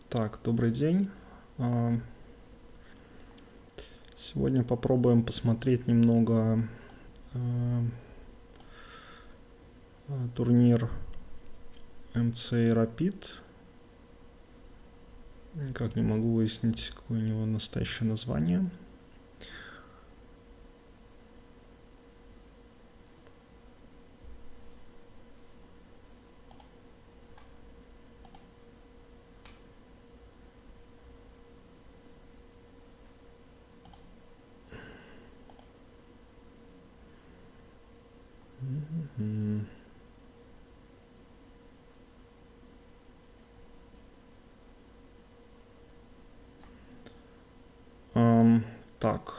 Так, добрый день. Сегодня попробуем посмотреть немного турнир MC Rapid. Никак не могу выяснить, какое у него настоящее название. Так.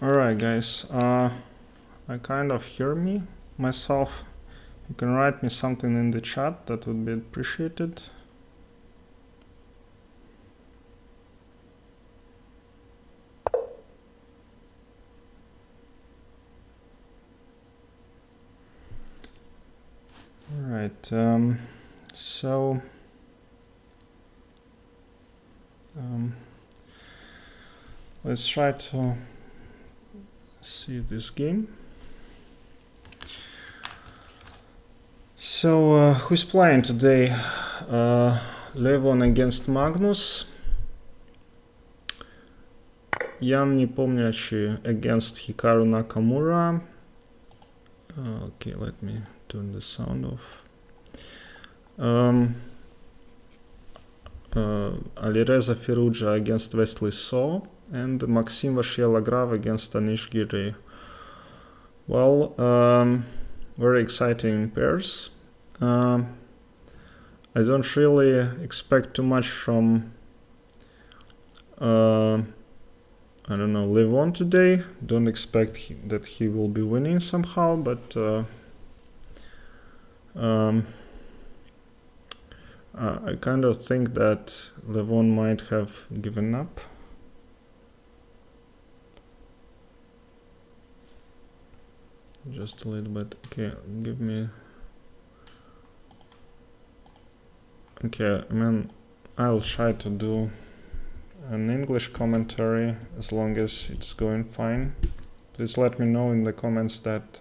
Alright, guys. I kind of hear me myself. You can write me something in the chat, that would be appreciated. Alright, so let's try to see this game. So who's playing today? Levon against Magnus. Jan Nepomniachtchi against Hikaru Nakamura. Okay, let me turn the sound off. Alireza Firouzja against Wesley So, and Maxime Vachier-Lagrave against Anish Giri. Well, very exciting pairs. I don't really expect too much from I don't know, Levon today. Don't expect that he will be winning somehow, but I kind of think that Levon might have given up. Just a little bit. Okay, give me. Okay, I mean, I'll try to do an English commentary as long as it's going fine. Please let me know in the comments that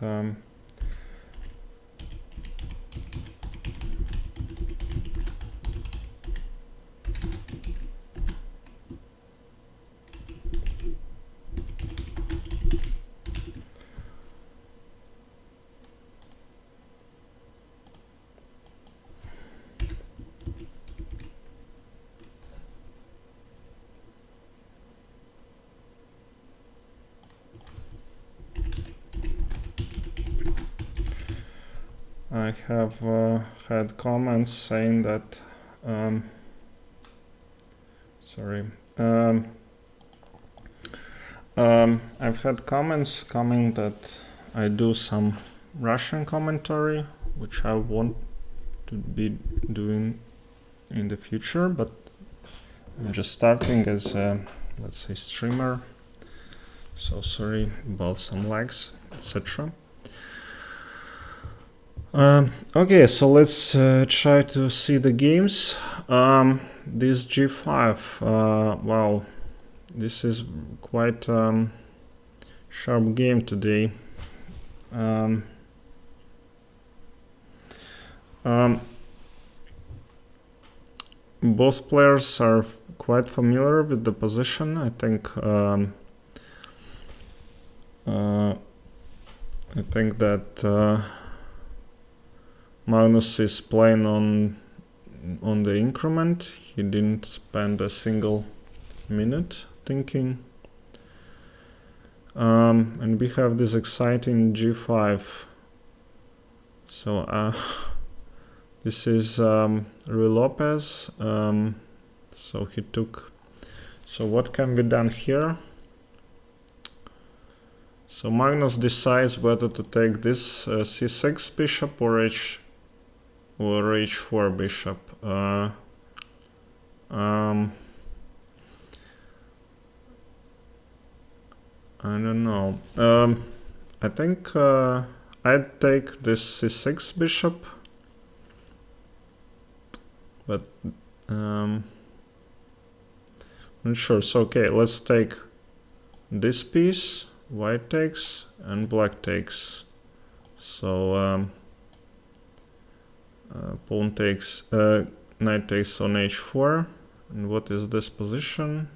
I have had comments saying that sorry. I've had comments coming that I do some Russian commentary, which I want to be doing in the future, but I'm just starting as a, let's say, streamer. So sorry about some lags, etc. Okay, so let's try to see the games. This G5, wow, this is quite sharp game today. Both players are quite familiar with the position. I think that Magnus is playing on the increment. He didn't spend a single minute thinking. And we have this exciting G5. So this is Rui Lopez. So he took. So what can be done here? So Magnus decides whether to take this c6 bishop or h4 bishop. I don't know. I think I'd take this c6 bishop, but not sure. So okay, let's take this piece. White takes and black takes. So pawn takes, knight takes on h4. And what is this position?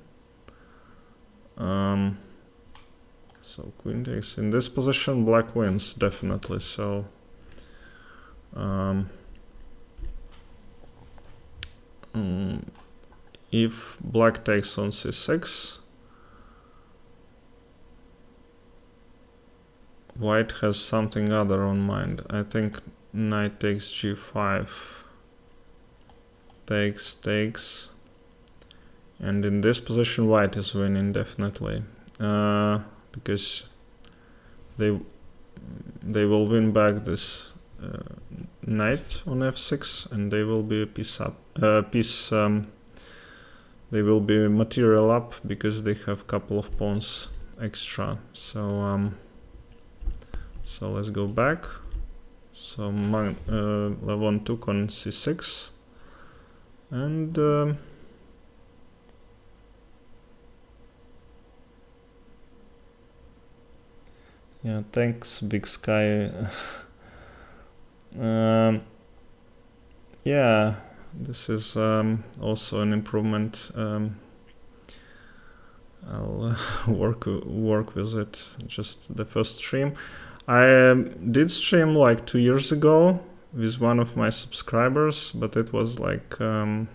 So queen takes. In this position, black wins definitely. So if black takes on c6, white has something other on mind. I think knight takes g5, takes, and in this position white is winning definitely, because they will win back this knight on f6, and they will be a piece up. They will be material up because they have a couple of pawns extra. So so let's go back. So Levon took on c6, and yeah, thanks Big Sky. Yeah, this is also an improvement. I'll work with it. Just the first stream. I did stream like 2 years ago with one of my subscribers, but it was like I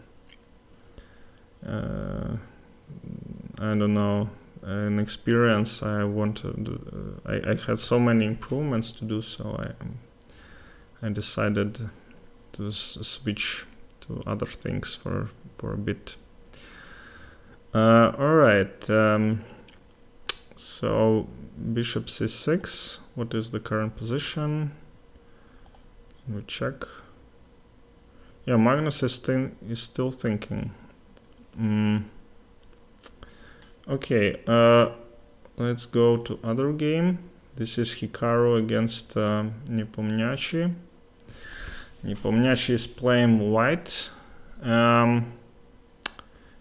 don't know, an experience. I wanted. I had so many improvements to do, so I decided to switch to other things for a bit. All right. So bishop c6. What is the current position? We check. Yeah, Magnus is still thinking. Okay, let's go to other game. This is Hikaru against Nepomniachtchi. Nepomniachtchi is playing white.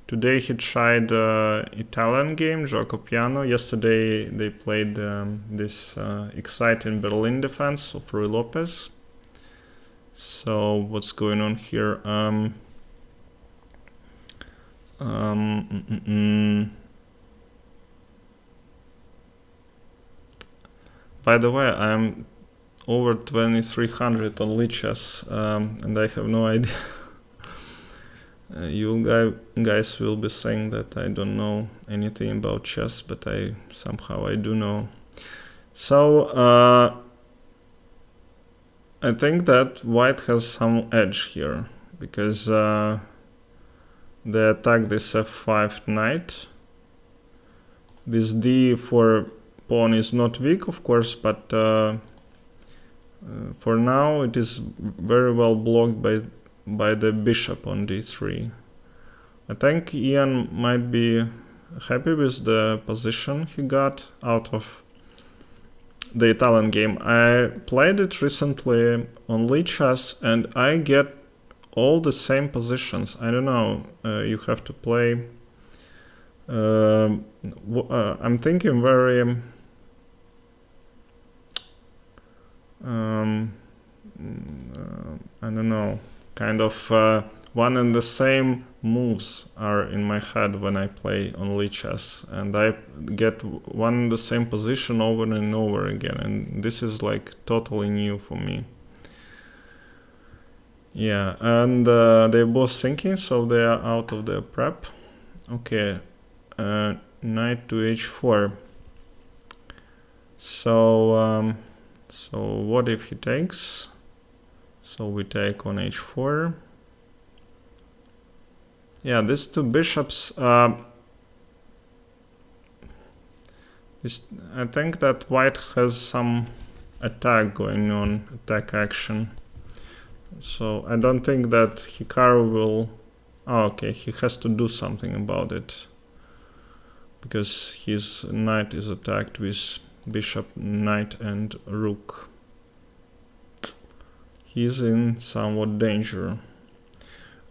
Today he tried Italian game, Gioco Piano. Yesterday they played this exciting Berlin defense of Rui Lopez. So what's going on here? By the way, I'm over 2300 on Lichess, and I have no idea. You guys will be saying that I don't know anything about chess, but somehow I do know. So I think that white has some edge here, because they attack this f5 knight. This d4 pawn is not weak, of course, but for now it is very well blocked by the bishop on d3. I think Ian might be happy with the position he got out of the Italian game. I played it recently on Lichess and I get all the same positions. I don't know, you have to play. I'm thinking very I don't know, kind of one and the same moves are in my head when I play on Lichess, and I get one and the same position over and over again, and this is like totally new for me. Yeah, and they're both thinking, so they are out of their prep. Okay, knight to h4. So what if he takes? So we take on h4. Yeah, these two bishops. I think that white has some attack going on, attack action. So I don't think that Hikaru will. Oh, okay, he has to do something about it, because his knight is attacked with bishop, knight, and rook. He's in somewhat danger.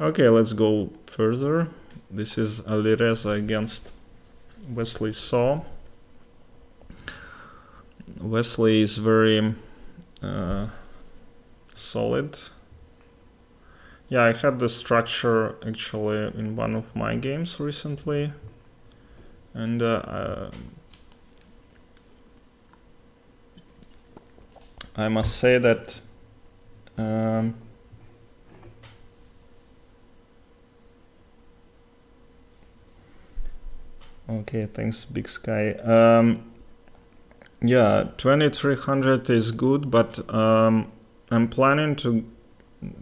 Okay, let's go further. This is Alireza against Wesley Saw. Wesley is very solid. Yeah, I had the structure actually in one of my games recently, and I must say that okay, thanks Big Sky. Yeah, 2300 is good, but I'm planning to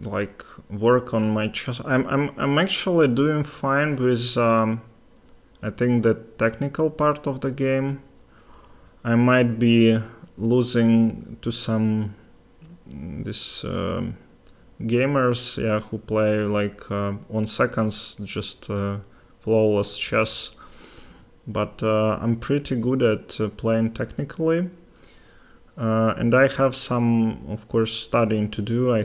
like work on my chess. I'm actually doing fine with I think the technical part of the game. I might be losing to some gamers, yeah, who play like on seconds, just flawless chess. But I'm pretty good at playing technically, and I have some, of course, studying to do. I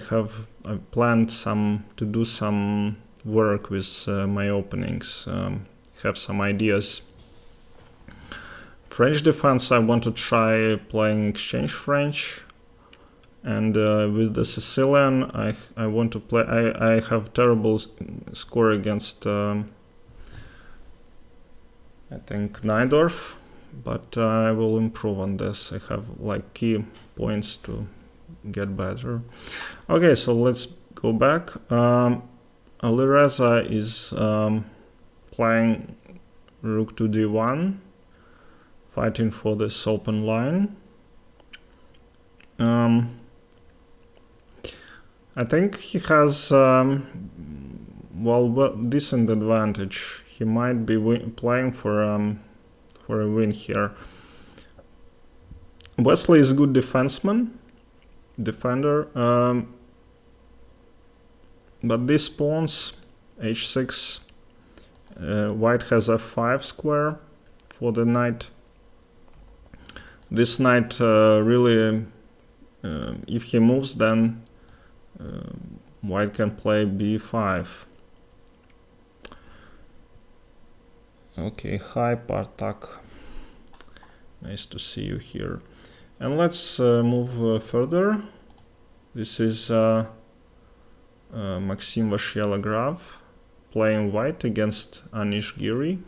planned to do some work with my openings. Have some ideas. French defense, I want to try playing exchange French, and with the Sicilian, I want to play. I have terrible score against. I think Najdorf, but I will improve on this. I have like key points to get better. Okay, so let's go back. Alireza is playing rook to d1, fighting for this open line. I think he has decent advantage. He might be playing for a win here. Wesley is a good defender, but these pawns, h6, white has f5 square for the knight. This knight really, if he moves, then white can play b5. Okay, hi Partak, nice to see you here. And let's move further. This is Maxim Vashyalagrav playing white against Anish Giri.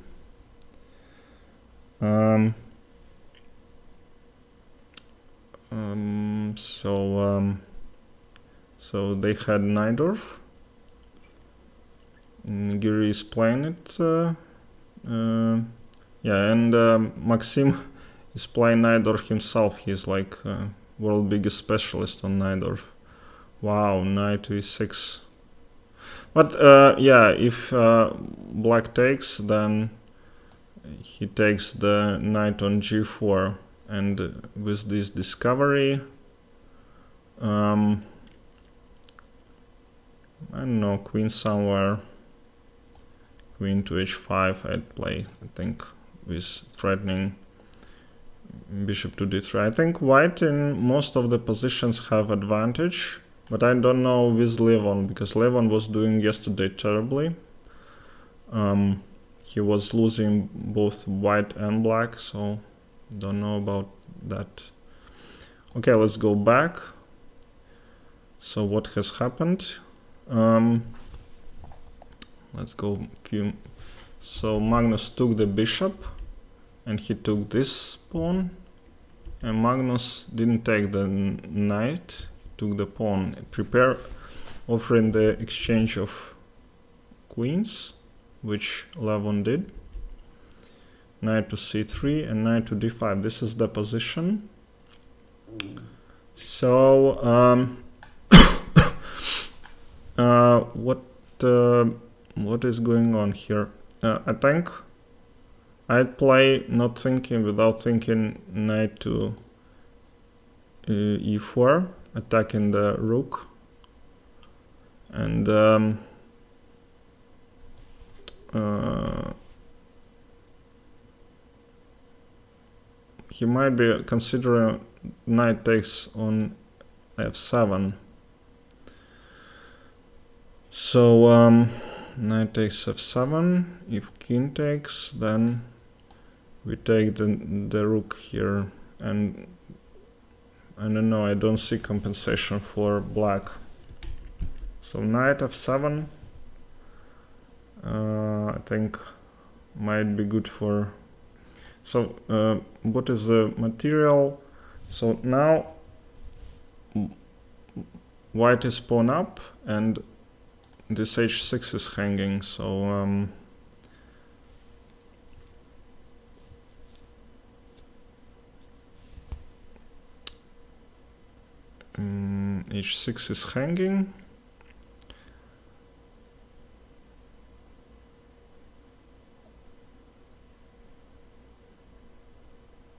So they had Najdorf. Giri is playing it. Yeah, and Maxim is playing Najdorf himself. He's like world biggest specialist on Najdorf. Wow, knight to e6. But yeah, if black takes, then he takes the knight on g4, and with this discovery, I don't know, queen somewhere, queen to h5 I'd play, I think, with threatening bishop to d3. I think white in most of the positions have advantage, but I don't know with Levon, because Levon was doing yesterday terribly. He was losing both white and black, so don't know about that. Okay, let's go back. So what has happened? Let's go few. So Magnus took the bishop, and he took this pawn, and Magnus didn't take the knight, he took the pawn. Offering the exchange of queens, which Levon did. Knight to c3 and knight to d5. This is the position. So what is going on here? I think I'd play not thinking without thinking knight to e4, attacking the rook, and he might be considering knight takes on f7. So knight takes f7. If king takes, then we take the rook here, and I don't know, I don't see compensation for black. So knight f7, I think might be good for. So what is the material? So now white is pawn up, and this h6 is hanging. So h6 is hanging.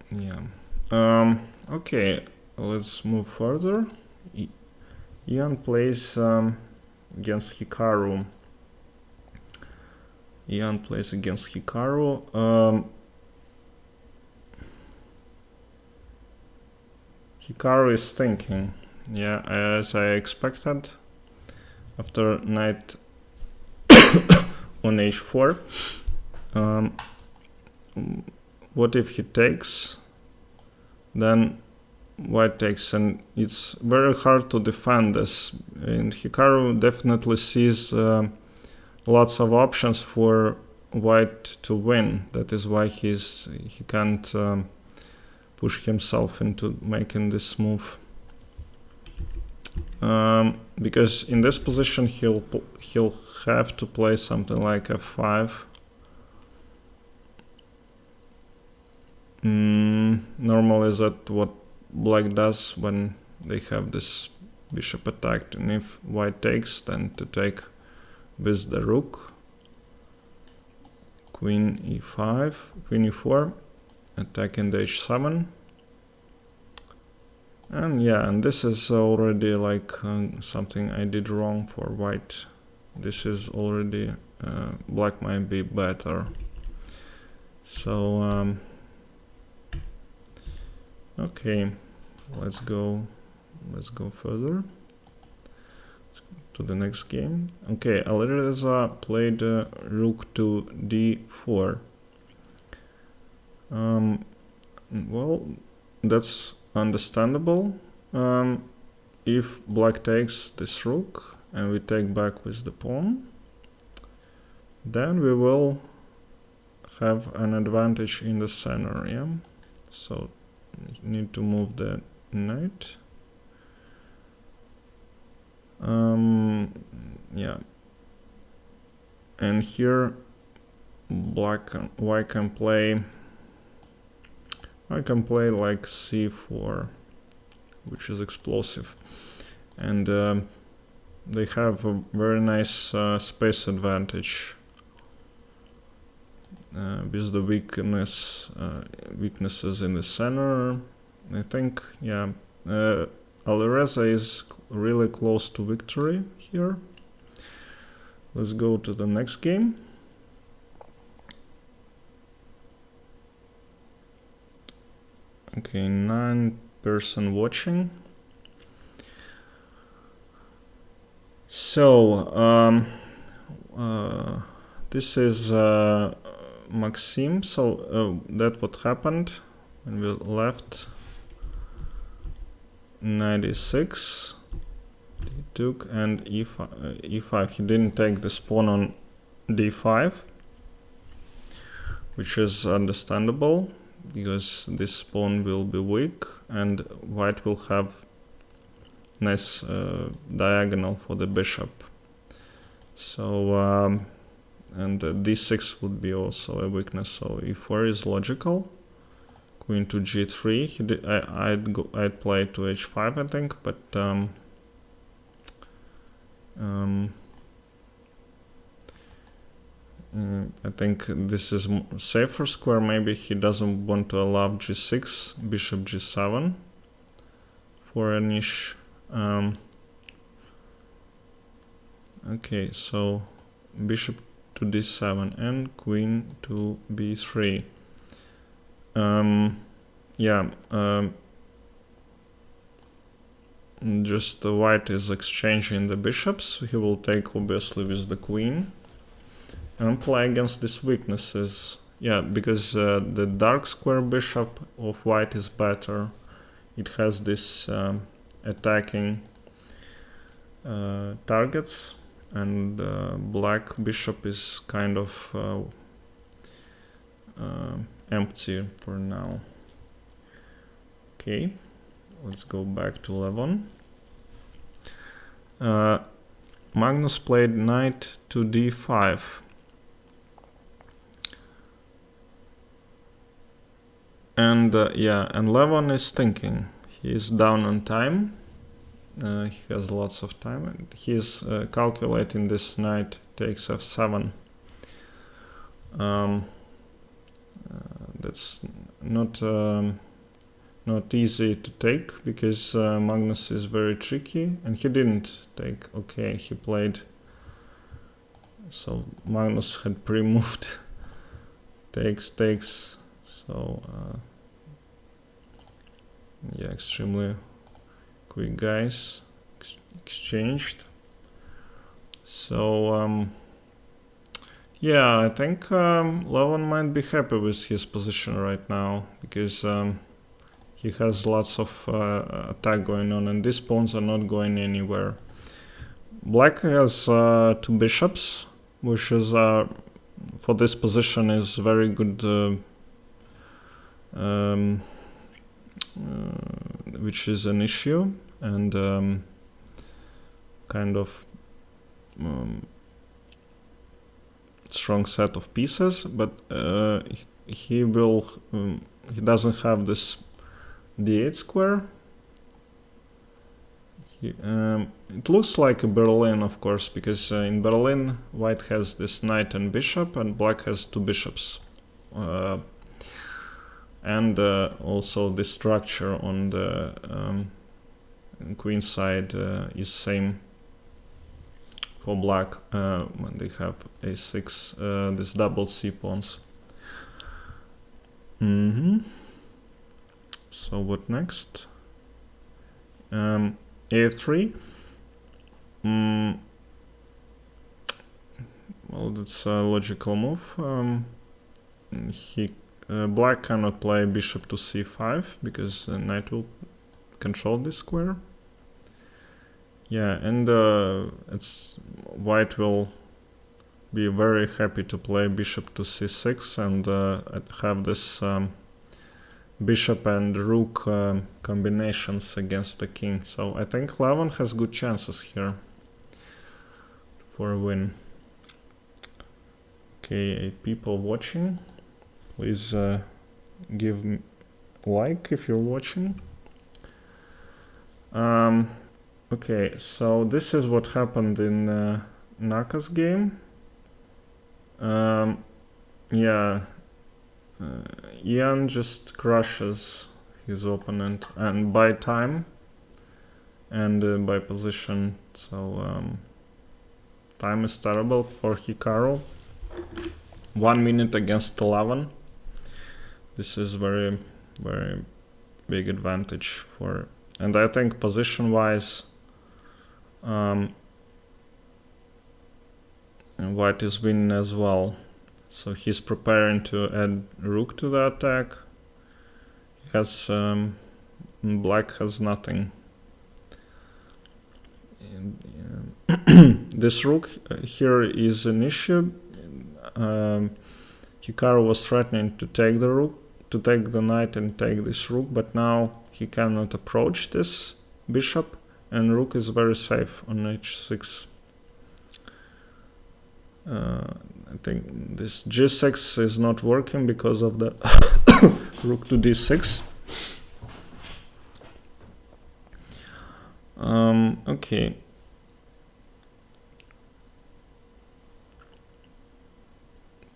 Yeah. Okay, let's move further. Ian plays against Hikaru. Hikaru is thinking. Yeah, as I expected. After knight on h4. What if he takes? Then white takes, and it's very hard to defend this. And Hikaru definitely sees lots of options for white to win. That is why he can't push himself into making this move. Because in this position he'll have to play something like f5. Normally that's what black does when they have this bishop attacked, and if white takes, then to take with the rook, queen e5, queen e4, attacking the h7. And yeah, and this is already like something I did wrong for white. This is already black might be better. So okay, let's go further to the next game. Okay, Alireza played rook to d4. Well, that's understandable. If black takes this rook and we take back with the pawn, then we will have an advantage in the center. Yeah, so need to move the knight. Yeah, and here white can play. I can play like c4, which is explosive. and they have a very nice space advantage with the weaknesses in the center. I think, yeah, Alireza is really close to victory here. Let's go to the next game. Okay, 9 person watching. So this is Maxim. So that what happened when we left 96. He took and e5. He didn't take the pawn on d5, which is understandable because this pawn will be weak and white will have nice diagonal for the bishop. So and d6 would be also a weakness. So e4 is logical. Queen to g3. I'd play to h5, I think, but I think this is safer square. Maybe he doesn't want to allow g6, bishop g7 for a niche. Okay, so bishop to d7 and queen to b3. Just the white is exchanging the bishops. He will take obviously with the queen and play against these weaknesses. Yeah, because the dark square bishop of white is better. It has this attacking targets, and black bishop is kind of empty for now. Okay, let's go back to Levon. Magnus played knight to d5. And and Levon is thinking. He is down on time. He has lots of time. And he is calculating this knight takes f7. That's not easy to take because Magnus is very tricky, and he didn't take. Okay, he played. So Magnus had pre-moved. takes. So yeah, extremely quick guys exchanged. So yeah, I think Levon might be happy with his position right now because he has lots of attack going on, and these pawns are not going anywhere. Black has 2 bishops, which is for this position is very good. Which is an issue, and kind of strong set of pieces, but he doesn't have this d8 square. It looks like a Berlin, of course, because in Berlin white has this knight and bishop, and black has 2 bishops. And also the structure on the queen side is same for black when they have a6, this double c pawns. So what next? a3. Well, that's a logical move. Black cannot play bishop to c5 because knight will control this square. Yeah, and white will be very happy to play bishop to c6 and have this bishop and rook combinations against the king. So I think Levon has good chances here for a win. Okay, people watching, please give me like if you're watching. Okay, so this is what happened in Naka's game. Yeah, Ian just crushes his opponent, and by time and by position. So time is terrible for Hikaru. 1 minute against 11. This is very, very big advantage for, and I think position-wise, White is winning as well. So he's preparing to add rook to the attack. Yes, Black has nothing. And, this rook here is an issue. Hikaru was threatening to take the rook, to take the knight and take this rook, but now he cannot approach this bishop, and rook is very safe on h6. I think this g6 is not working because of the rook to d6. Okay.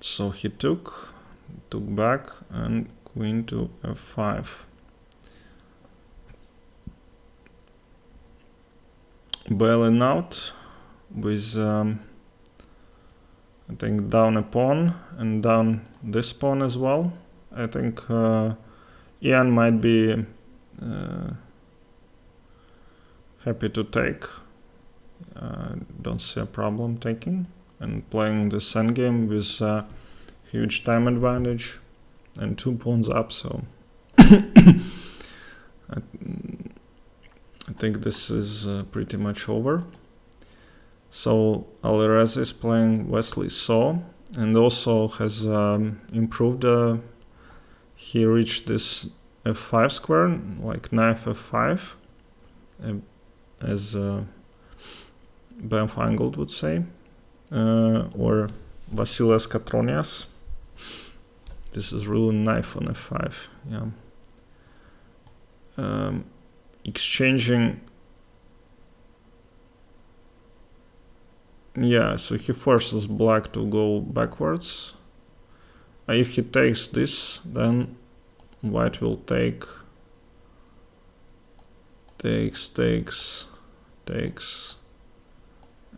So he took back, and queen to f5. Bailing out with I think down a pawn and down this pawn as well. I think Ian might be happy to take. Don't see a problem taking and playing this endgame with huge time advantage and 2 pawns up. So I think this is pretty much over. So Alireza is playing Wesley Saw, and also has improved. He reached this f5 square, like knight f5, as Ben Feingold would say, or Vasilis Katronias. This is really knife on f5. Yeah. Exchanging. Yeah, so he forces Black to go backwards. If he takes this, then White will takes,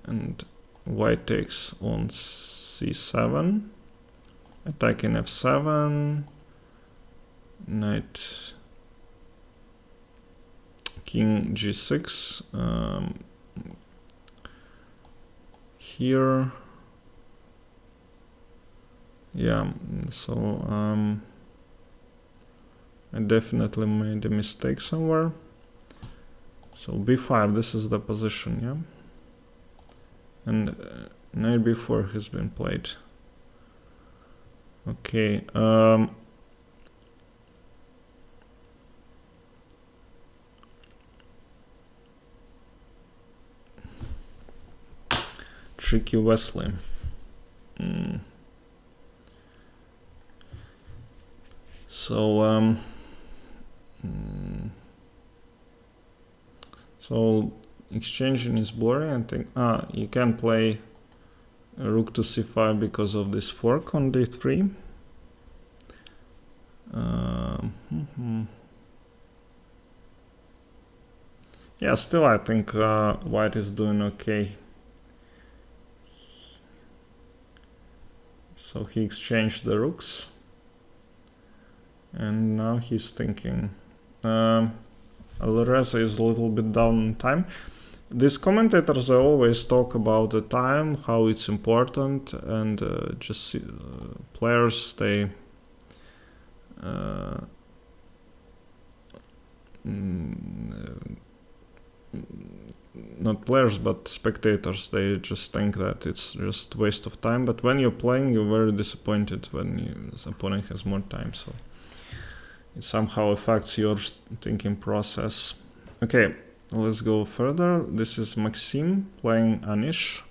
and White takes on c7, attacking f7, knight, king g6, here. Yeah, so I definitely made a mistake somewhere. So b5, this is the position, yeah. And knight b4 has been played. Okay. Tricky Wesley. So so exchanging is boring. I think you can play rook to c5 because of this fork on d3. Yeah, still I think White is doing okay. So he exchanged the rooks, and now he's thinking. Alireza is a little bit down in time. These commentators, they always talk about the time, how it's important, and just players, they not players but spectators, they just think that it's just waste of time, but when you're playing, you're very disappointed when the opponent has more time, so it somehow affects your thinking process. Okay, let's go further. This is Maxim playing Anish.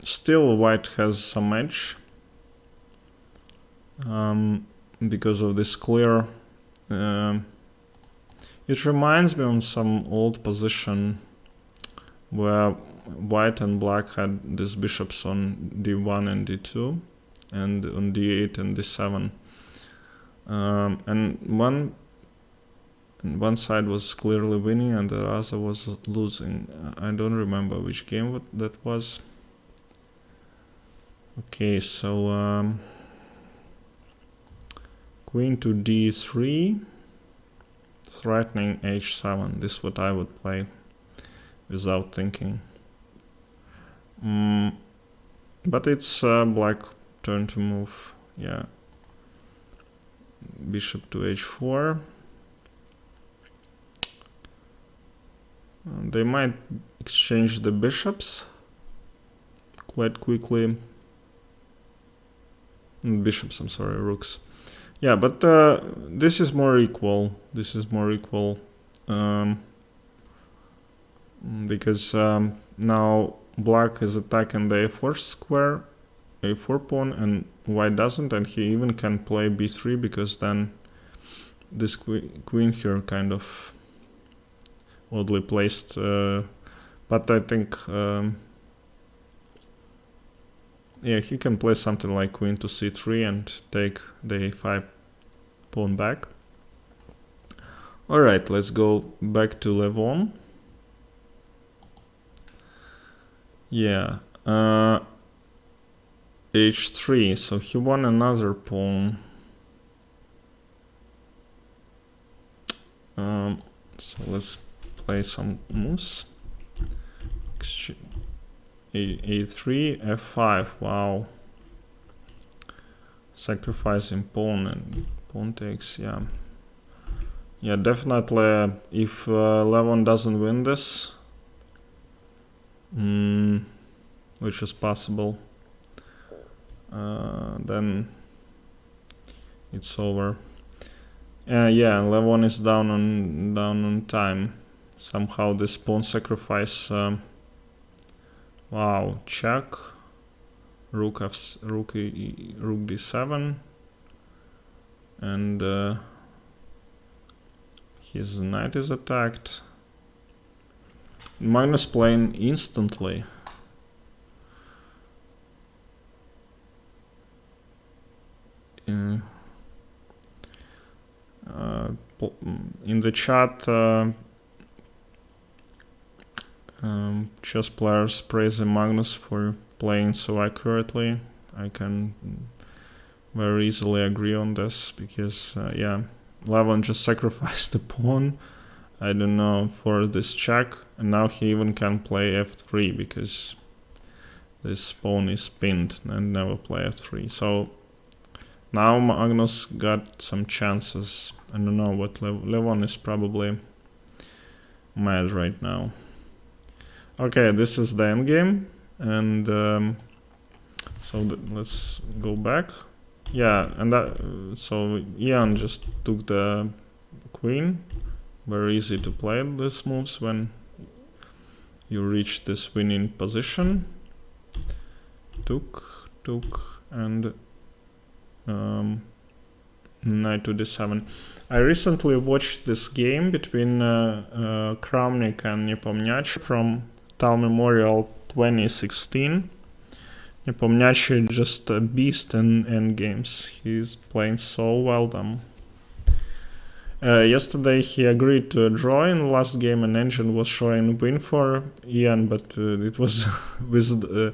Still White has some edge because of this clear It reminds me of some old position where white and black had these bishops on d1 and d2, and on d8 and d7. And one side was clearly winning and the other was losing. I don't remember which game that was. Okay, so queen to d3, threatening h7. This is what I would play without thinking. But it's black turn to move. Yeah. Bishop to h4. They might exchange the bishops quite quickly. Bishops, I'm sorry, rooks. Yeah, but this is more equal. This is more equal because now black is attacking the a4 square, a4 pawn, and white doesn't, and he even can play b3 because then this queen here kind of oddly placed. But I think yeah, he can play something like queen to c3 and take the a5 pawn back. Alright, let's go back to Levon. Yeah, h3, so he won another pawn. So let's play some moves. a3, f5, wow. Sacrificing pawn and pawn takes, yeah. Yeah, definitely if Levon doesn't win this, which is possible, then it's over. Yeah, Levon is down on time. Somehow this pawn sacrifice. Wow, check. Rook d7, and his knight is attacked. Magnus playing instantly. In the chat, chess players praising Magnus for playing so accurately. I can very easily agree on this because, yeah, Levon just sacrificed the pawn, I don't know, for this check, and now he even can play f3 because this pawn is pinned and never play f3. So now Magnus got some chances. I don't know what Levon is probably mad right now. Okay, this is the endgame, and so let's go back. Yeah, and so Ian just took the queen. Very easy to play these moves when you reach this winning position. Took, and knight to d7. I recently watched this game between Kramnik and Nepomniachtchi from Tal Memorial 2016. Nepomniachtchi is just a beast in endgames. He's playing so well them. Yesterday he agreed to a draw in the last game, and engine was showing win for Ian, but it was with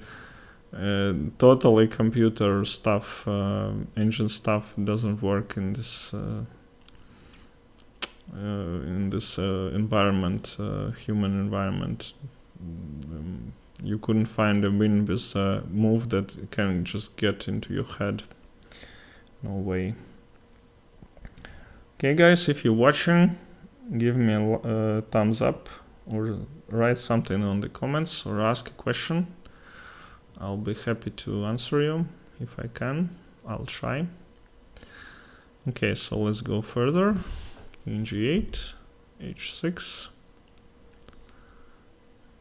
totally computer stuff. Engine stuff doesn't work in this environment, human environment. You couldn't find a win with a move that can just get into your head. No way. Okay, guys, if you're watching, give me a thumbs up or write something on the comments or ask a question. I'll be happy to answer you if I can. I'll try. Okay, so let's go further. King g8, h6.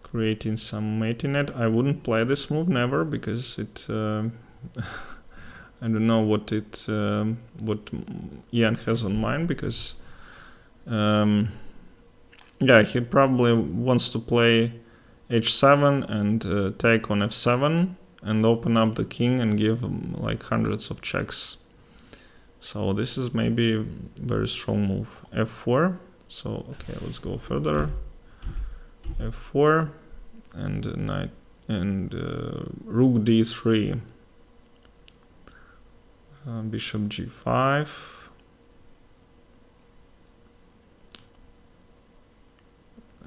Creating some mating net. I wouldn't play this move, never, because it I don't know what Ian has on mind, because Yeah, he probably wants to play h7 and take on f7 and open up the king and give him like hundreds of checks. So this is maybe a very strong move. f4. So okay, let's go further. f4 and knight and rook d3. Bishop g5.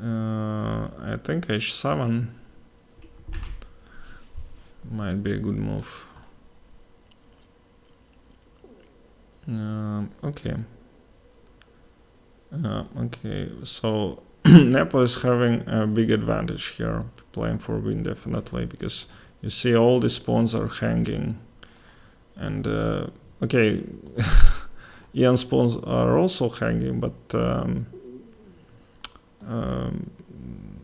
I think h7 might be a good move. Okay. Okay, so Nepo is having a big advantage here, playing for win definitely, because you see all these pawns are hanging. And okay, Ian's pawns are also hanging, but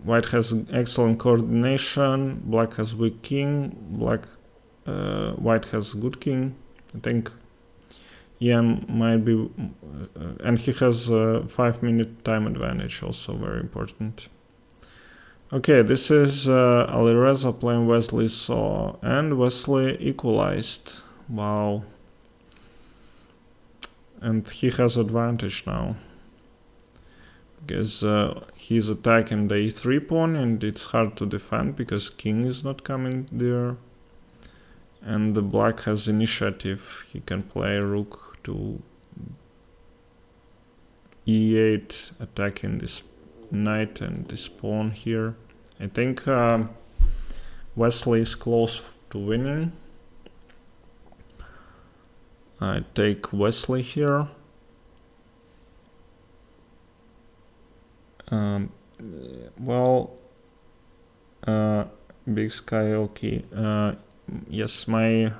white has excellent coordination, black has weak king, white has good king. I think Ian might be, and he has a 5-minute time advantage, also very important. Okay, this is Alireza playing Wesley Saw, and Wesley equalized. Wow. And he has advantage now, because he's attacking the e3 pawn, and it's hard to defend because king is not coming there. And the black has initiative. He can play rook to e8, attacking this knight and this pawn here. I think Wesley is close to winning. I take Wesley here. Big Sky, okay. Yes, my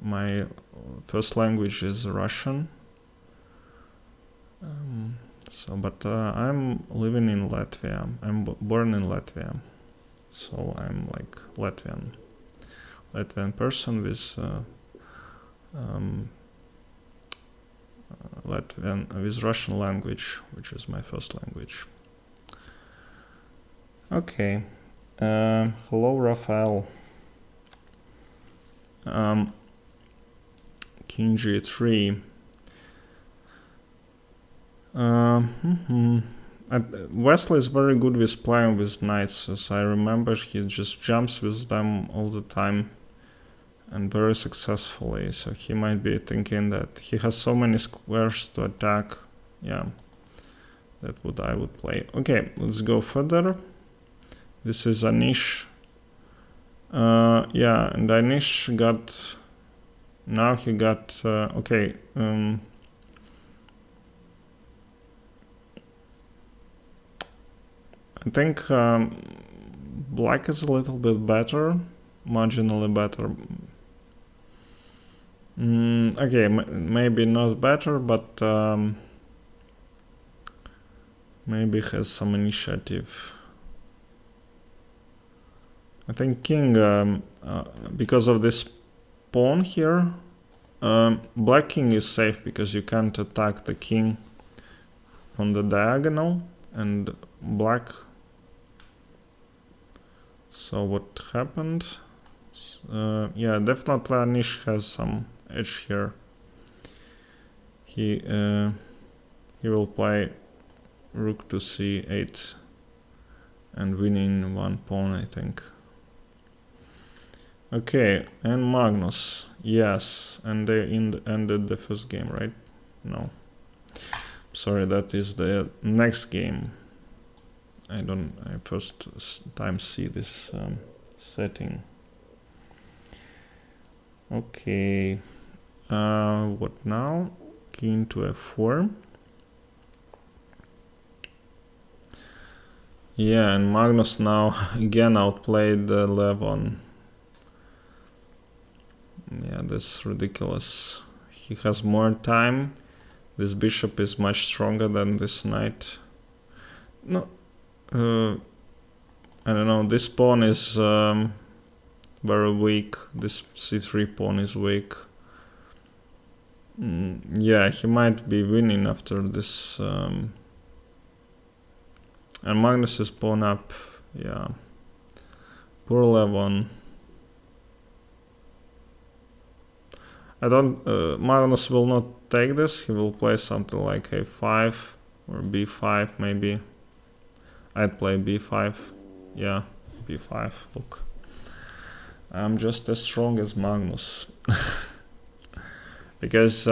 my first language is Russian. But I'm living in Latvia. I'm born in Latvia, so I'm like Latvian person with with Russian language, which is my first language. Okay. Hello, Rafael. King g3. Wesley is very good with playing with knights. As I remember, he just jumps with them all the time and very successfully. So he might be thinking that he has so many squares to attack. Yeah, that's what I would play. Okay, let's go further. This is Anish. Yeah, and Anish got... Now he got... okay. I think black is a little bit better. Marginally better. Okay, maybe not better, but maybe has some initiative. I think king, because of this pawn here, black king is safe because you can't attack the king on the diagonal, and black. So what happened? Yeah, definitely Anish has some edge here. He will play rook to c8 and winning one pawn, I think. Okay, and Magnus, yes, and they ended the first game, right? No, sorry, that is the next game. I first time see this setting. Okay, what now? King to f4. Yeah, and Magnus now again outplayed Levon. Yeah, that's ridiculous. He has more time. This bishop is much stronger than this knight. No, I don't know. This pawn is very weak. This c3 pawn is weak. Yeah, he might be winning after this. And Magnus is pawn up. Yeah. Poor Levon. I don't. Magnus will not take this. He will play something like a5 or b5 maybe. I'd play b5. Yeah, b5. Look, I'm just as strong as Magnus. Because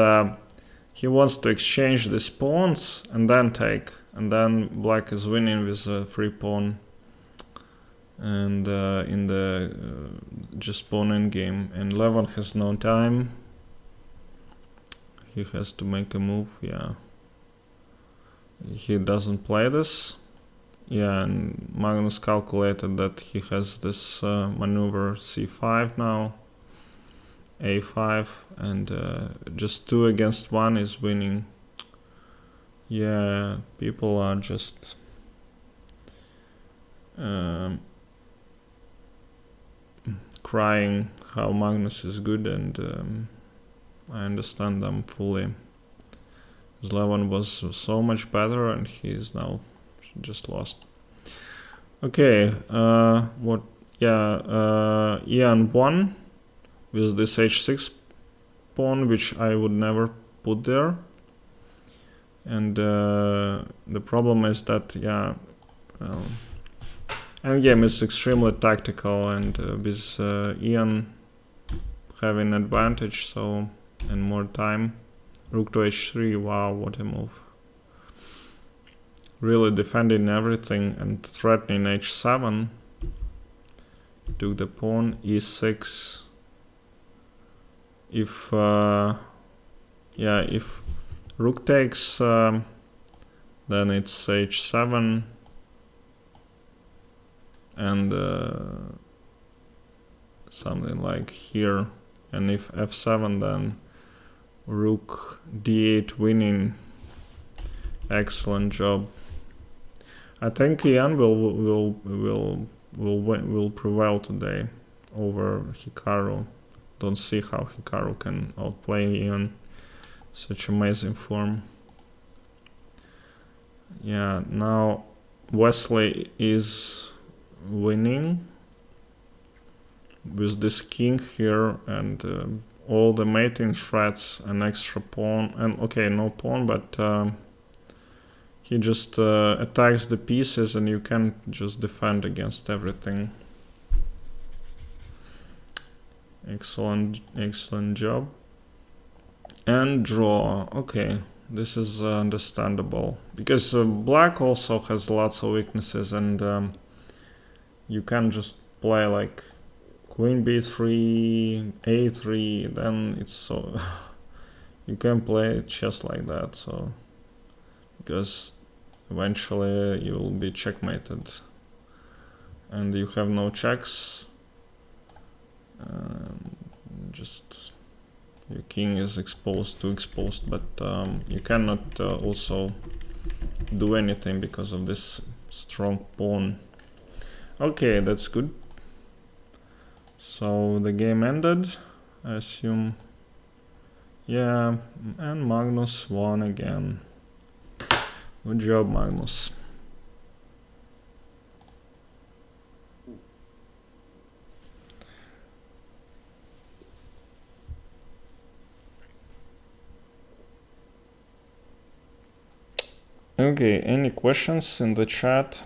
he wants to exchange these pawns and then take. And then black is winning with a free pawn. And in the just pawn endgame. And Levon has no time. He has to make a move, yeah. He doesn't play this. Yeah, and Magnus calculated that he has this maneuver c5 now. a5, and just 2 against 1 is winning. Yeah, people are just crying how Magnus is good, and I understand them fully. Levon was so much better, and he's now just lost. Okay, what? Yeah, Ian won with this h6 pawn, which I would never put there. And the problem is that, yeah, endgame is extremely tactical, and with Ian having advantage, so, and more time. Rook to h3, wow, what a move. Really defending everything and threatening h7. Took the pawn, e6. If, yeah, if rook takes, then it's h7. And something like here. And if f7, then rook d8 winning. Excellent job. I think Ian will prevail today over Hikaru. Don't see how Hikaru can outplay Ian. Such amazing form. Yeah, now Wesley is winning with this king here, and all the mating threats, an extra pawn, and okay, no pawn, but he just attacks the pieces, and you can just defend against everything. Excellent job. And draw. Okay, this is understandable, because black also has lots of weaknesses, and you can just play like queen b3, a3, then it's so you can play chess like that, so because eventually you will be checkmated and you have no checks. Just your king is exposed, but you cannot also do anything because of this strong pawn. Okay, that's good. So the game ended, I assume. Yeah, and Magnus won again. Good job, Magnus. Okay, any questions in the chat?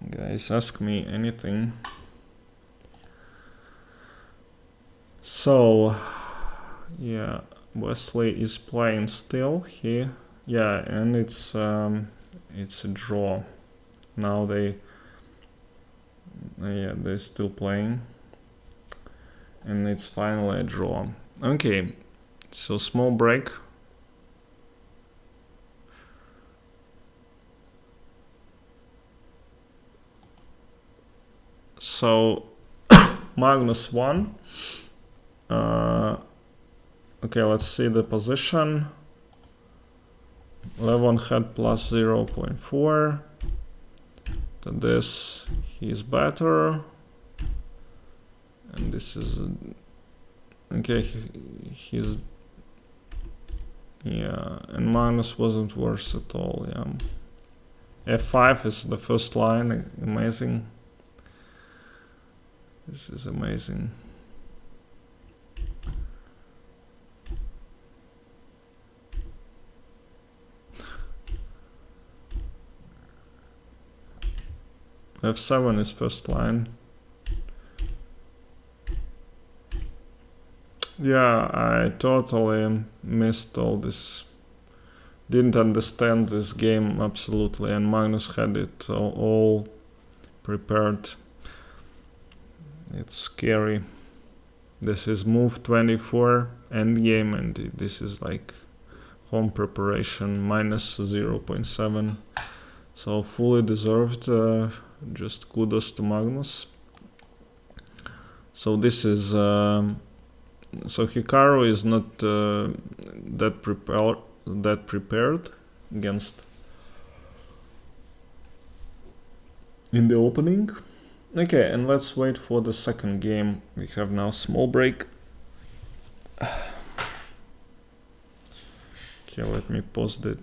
Guys, ask me anything. So, yeah, Wesley is playing still. Yeah, and it's a draw. Now they're still playing, and it's finally a draw. Okay, so small break. So Magnus won. Okay, let's see the position. Levon had plus 0.4. To this, he's better. And this is Okay, he's... Yeah, and minus wasn't worse at all, yeah. F5 is the first line, amazing. This is amazing. F7 is first line. Yeah, I totally missed all this. Didn't understand this game absolutely, and Magnus had it all prepared. It's scary. This is move 24 endgame, and this is like home preparation minus 0.7. So fully deserved. Just kudos to Magnus. So this is so Hikaru is not that prepared against in the opening. Okay, and let's wait for the second game. We have now small break. Okay, let me pause it.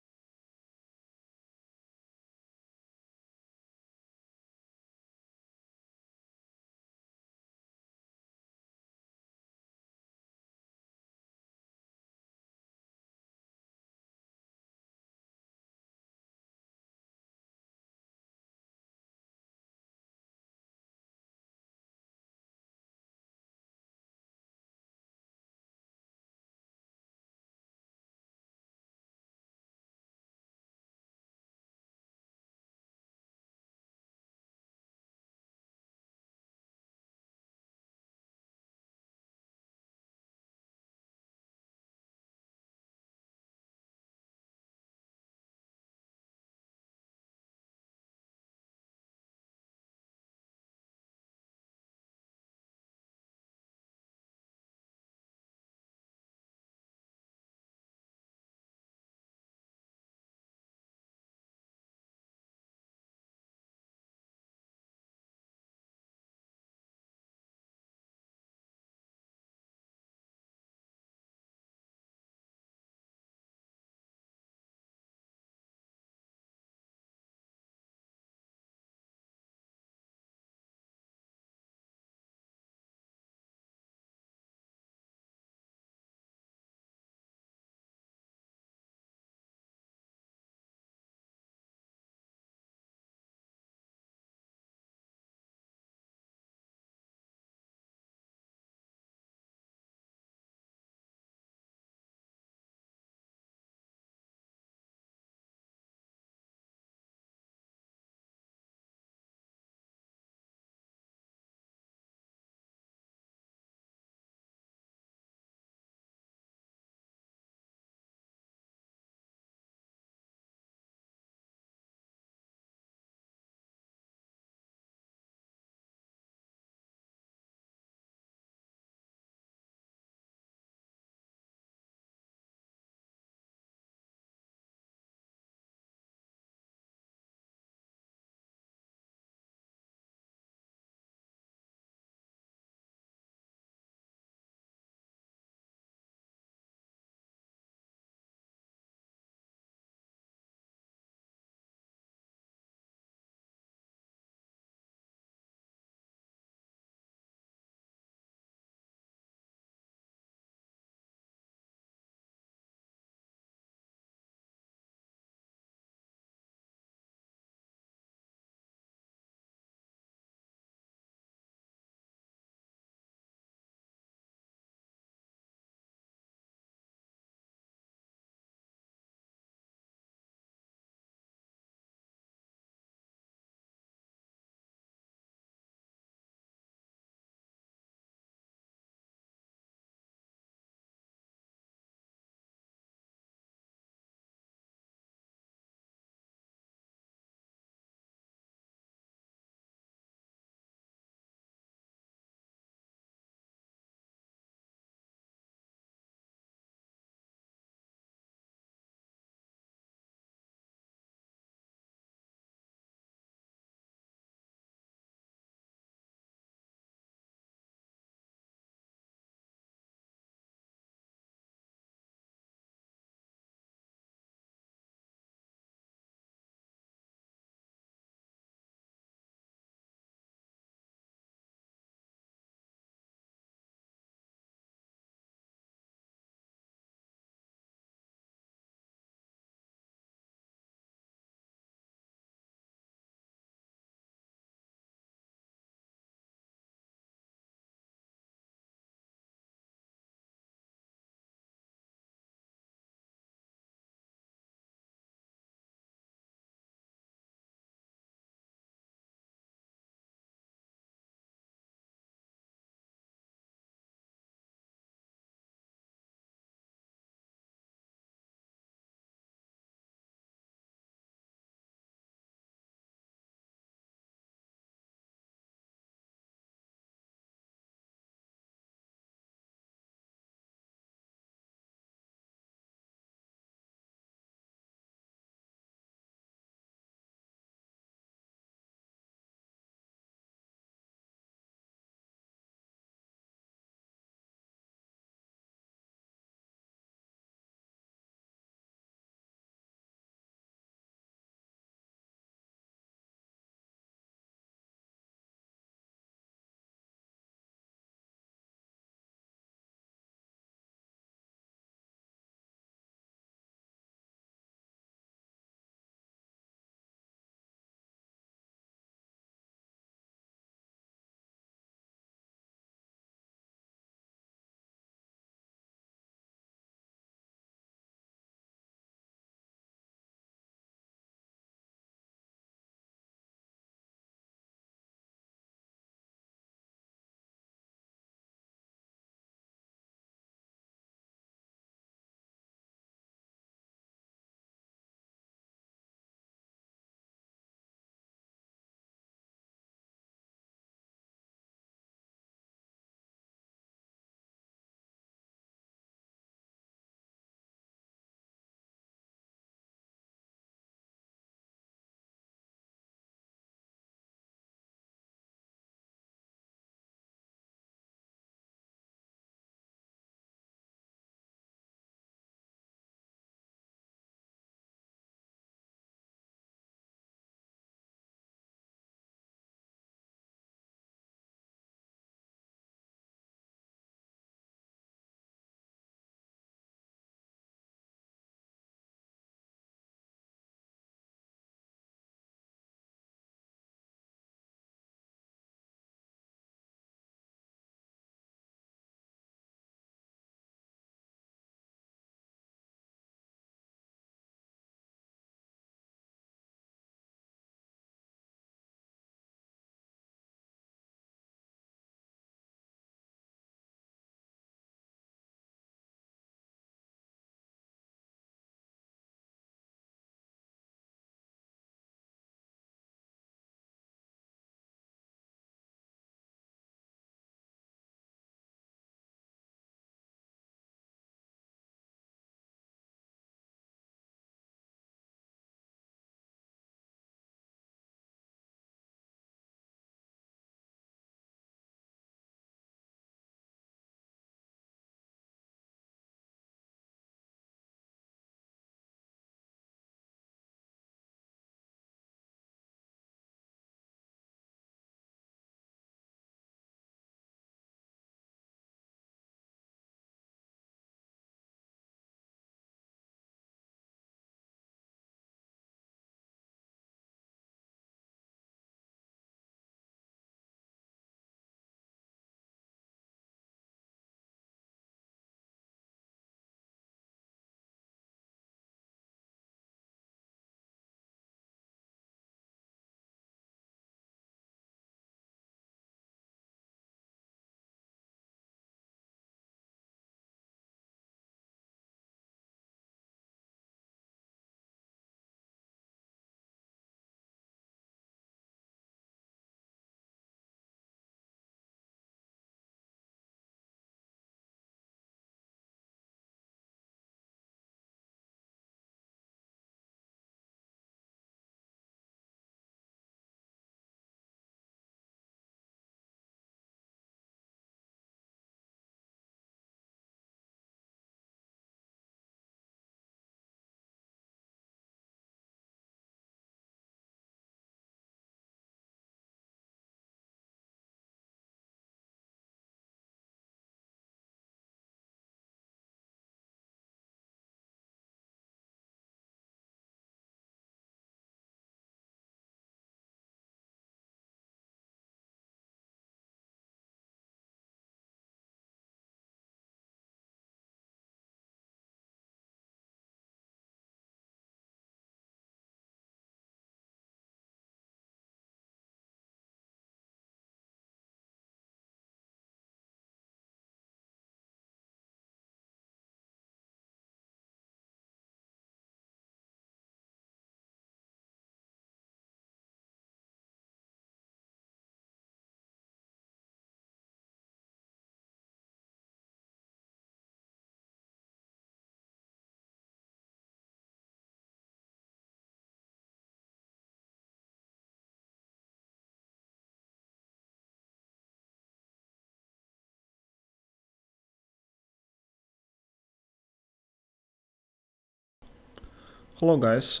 Hello guys,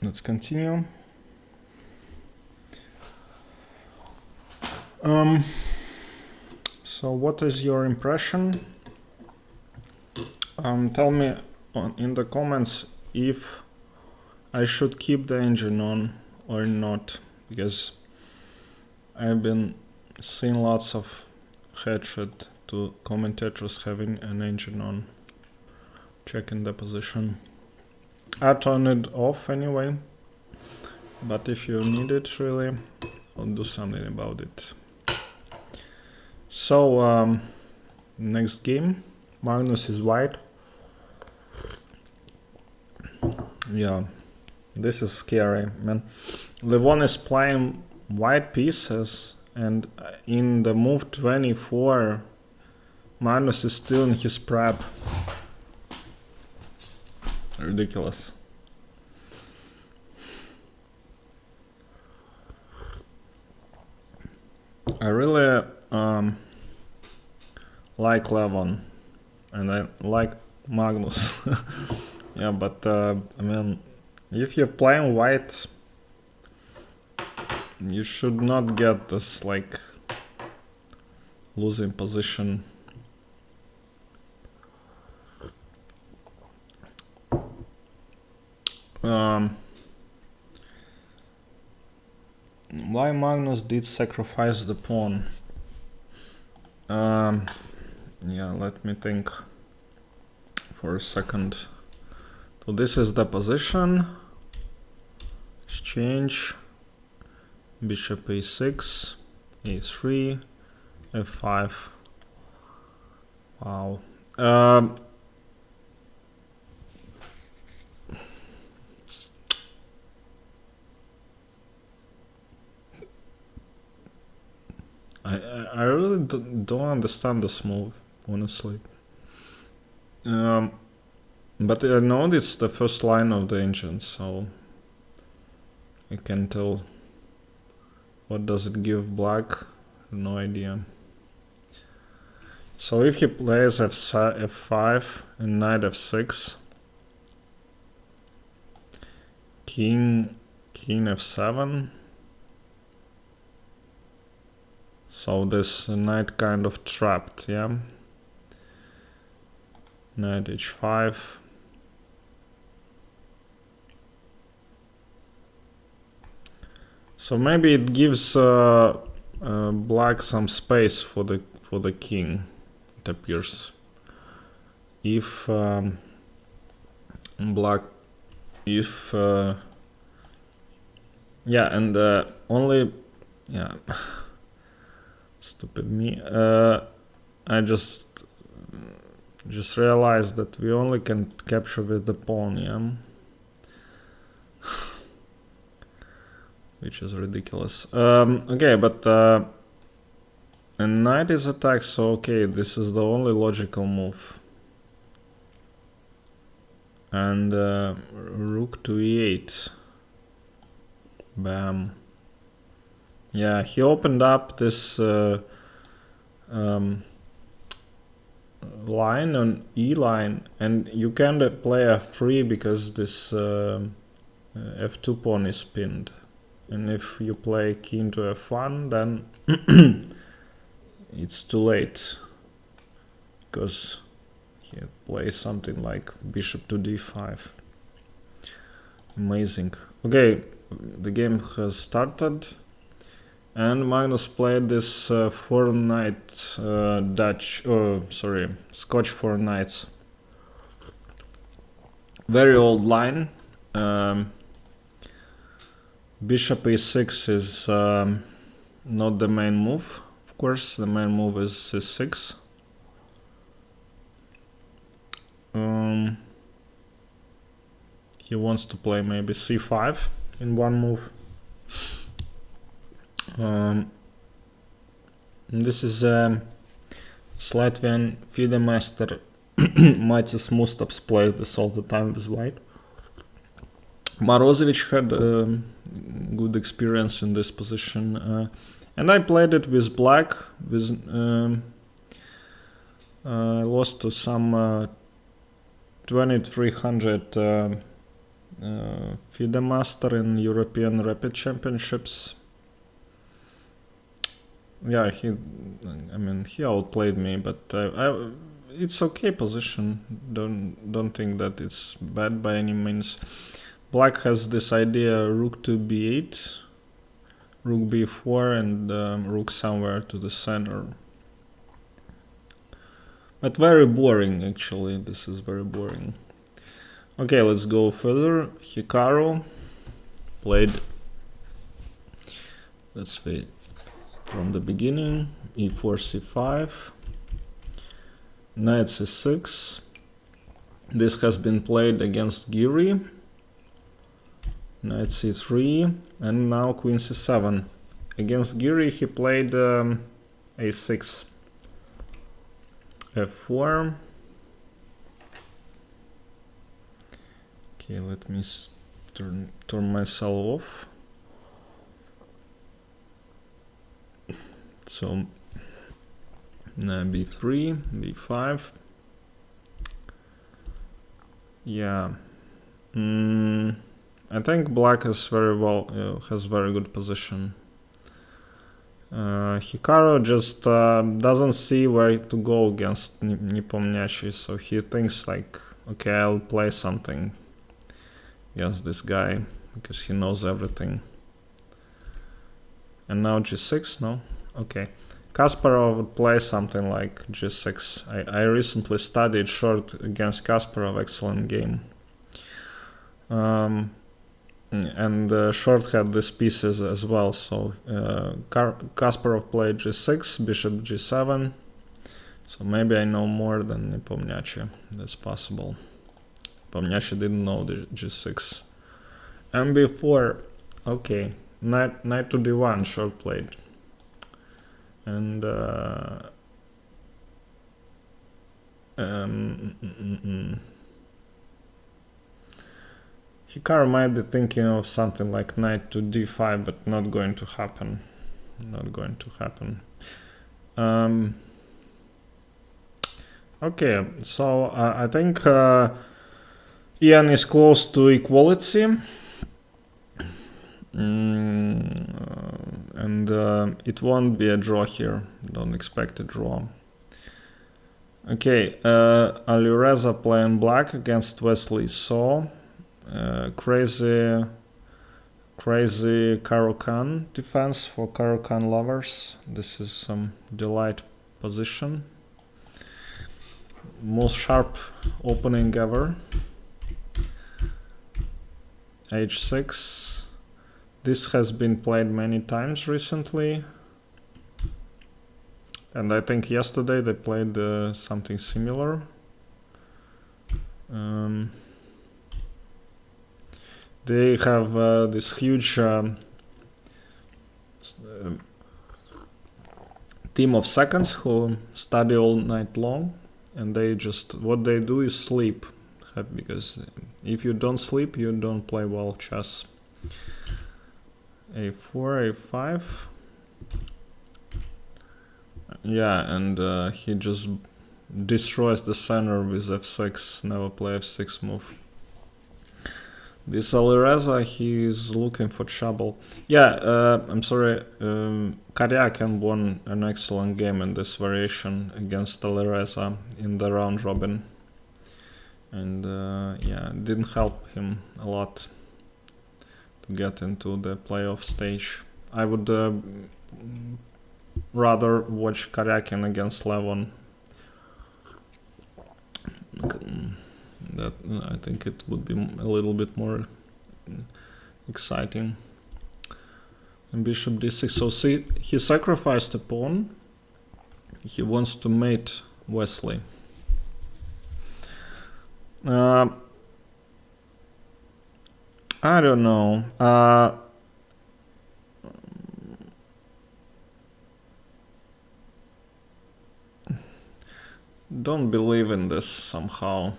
let's continue. So what is your impression? Tell me in the comments if I should keep the engine on or not, because I've been seeing lots of headshot to commentators having an engine on, checking the position. I turn it off anyway, but if you need it really, I'll do something about it. So next game, Magnus is white. Yeah, this is scary, man. Levon is playing white pieces, and in the move 24, Magnus is still in his prep. Ridiculous. I really like Levon, and I like Magnus. Yeah, but I mean, if you're playing white, you should not get this like losing position. Why Magnus did sacrifice the pawn? Yeah, let me think for a second. So this is the position. Exchange. Bishop a6, a3, f5. Wow. I really don't understand this move, honestly. But I know it's the first line of the engine, so I can tell. What does it give black? No idea. So if he plays f5 and knight f6, king f7. So this knight kind of trapped, yeah. Knight h5. So maybe it gives black some space for the king. It appears. If yeah, and only, yeah. Stupid me. I just realized that we only can capture with the pawn, yeah. Which is ridiculous. Okay, but and knight is attacked, so okay, this is the only logical move. And rook to e8. Bam. Yeah, he opened up this line on E line, and you can play f3 because this f2 pawn is pinned. And if you play king to f1, then it's too late, because he plays something like bishop to d5. Amazing. Okay, the game has started. And Magnus played this 4-knight Scotch 4 knights. Very old line. Bishop a6 is not the main move. Of course, the main move is c6. He wants to play maybe c5 in one move. This is Latvian FIDE master Matis Mustaps played this all the time with white. Marozevic had good experience in this position, and I played it with black, with I lost to some 2300 FIDE master in European Rapid Championships. Yeah, he outplayed me, but it's okay position. Don't think that it's bad by any means. Black has this idea: rook to b8, rook b4, and rook somewhere to the center. But very boring, actually. This is very boring. Okay, let's go further. Hikaru played. Let's wait from the beginning. e4, c5, knight c6. This has been played against Giri. Knight c3, and now queen c7. Against Giri he played a6, f4. Okay, let me turn myself off. So now b3, b5. Yeah. I think black is has very good position. Hikaru just doesn't see where to go against Nepomniachtchi, so he thinks like, okay, I'll play something against this guy because he knows everything. And now g6, no? Okay. Kasparov would play something like g6. I recently studied short against Kasparov, excellent game. And short had these pieces as well, so Kasparov played g6, bishop g7, so maybe I know more than Nepomniachtchi, that's possible. Nepomniachtchi didn't know the g6. mb4, okay, knight to d1, short played. And Hikaru might be thinking of something like knight to d5, but not going to happen. Not going to happen. Okay, so I think Ian is close to equality. And it won't be a draw here. Don't expect a draw. Okay, Alireza playing black against Wesley So. Crazy Caro-Kann defense for Caro-Kann lovers. This is some delight position. Most sharp opening ever. h6. This has been played many times recently. And I think yesterday they played something similar. They have this huge team of seconds who study all night long, and they just, what they do is sleep, because if you don't sleep, you don't play well chess. a4, a5. Yeah, and he just destroys the center with f6, never play f6 move. This Alireza, he is looking for trouble. Yeah, I'm sorry, Karyakin won an excellent game in this variation against Alireza in the round robin. And yeah, it didn't help him a lot to get into the playoff stage. I would rather watch Karyakin against Levon. That I think it would be a little bit more exciting. And bishop d6. So see, he sacrificed a pawn. He wants to mate Wesley. I don't know. Don't believe in this somehow.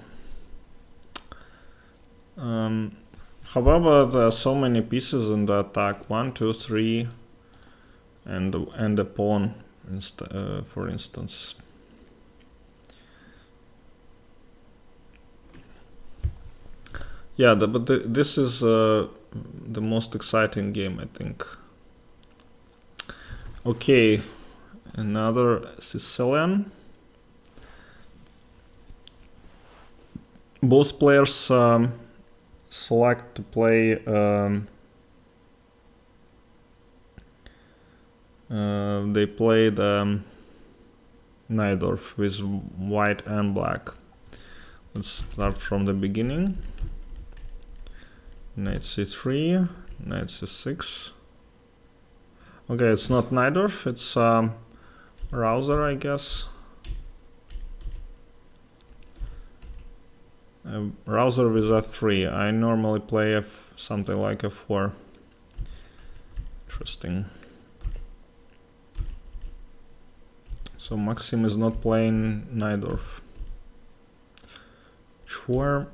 However, there are so many pieces in the attack. 1, 2, 3, and a pawn, for instance. Yeah, this is the most exciting game, I think. Okay, another Sicilian. Both players select to play they played Najdorf with white and black. Let's start from the beginning. Knight c3, knight c6. Okay, it's not Najdorf, it's Rouser, I guess. Rouser with f3. I normally play something like f4. Interesting. So Maxim is not playing Najdorf. h4.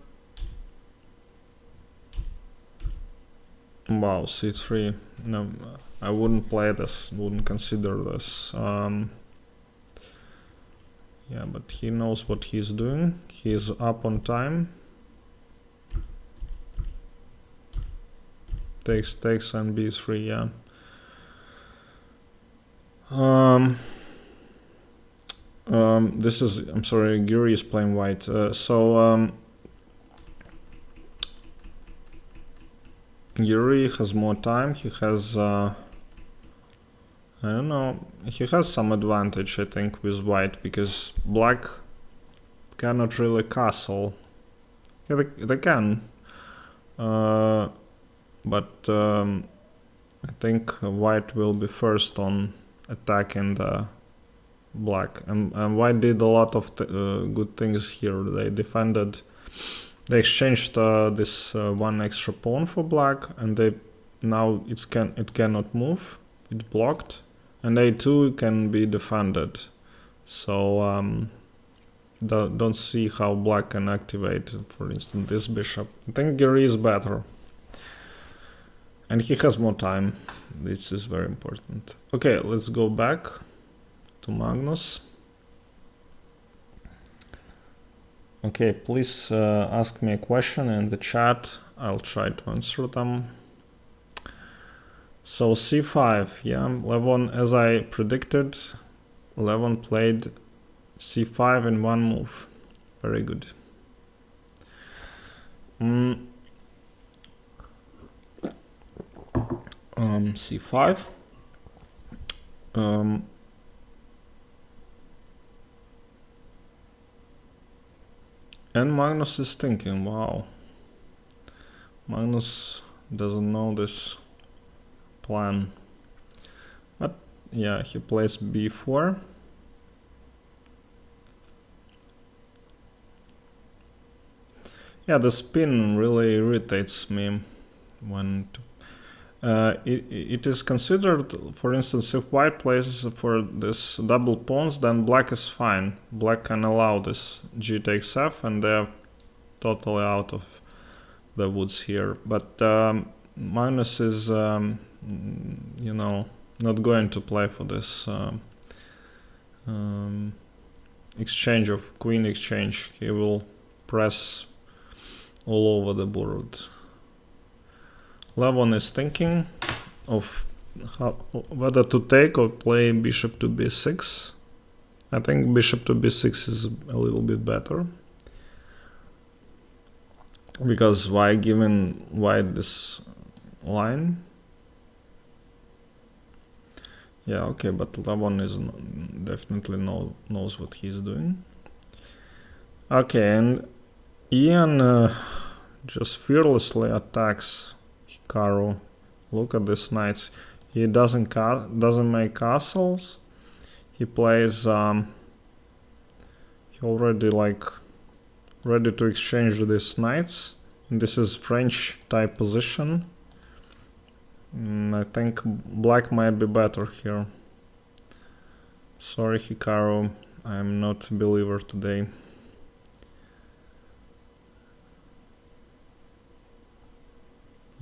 Wow, c3. No, I wouldn't play this, wouldn't consider this. Yeah, but he knows what he's doing. He's up on time. Takes and b3, yeah. This is, I'm sorry, Guri is playing white. Guri has more time. He has, I don't know, he has some advantage, I think, with white, because black cannot really castle. Yeah, they can. But I think white will be first on attacking the black. And white did a lot of good things here. They defended. They exchanged this one extra pawn for black, and now it cannot move. It's blocked, and a2 can be defended. So don't see how black can activate, for instance, this bishop. I think Giri is better, and he has more time. This is very important. Okay, let's go back to Magnus. Okay, please ask me a question in the chat. I'll try to answer them. So c5, yeah, Levon, as I predicted, Levon played c5 in one move. Very good. C5. And Magnus is thinking, wow. Magnus doesn't know this plan. But yeah, he plays b4. Yeah, the spin really irritates me when it is considered, for instance, if white plays for this double pawns, then black is fine. Black can allow this g takes f, and they're totally out of the woods here. But Magnus is, you know, not going to play for this exchange of queen exchange. He will press all over the board. Levon is thinking of whether to take or play bishop to b6. I think bishop to b6 is a little bit better, because why giving white this line? Yeah, okay, but Levon is definitely knows what he's doing. Okay, and Ian just fearlessly attacks Hikaru. Look at these knights. He doesn't make castles. He plays. He already ready to exchange these knights. And this is French type position. I think black might be better here. Sorry, Hikaru. I'm not a believer today.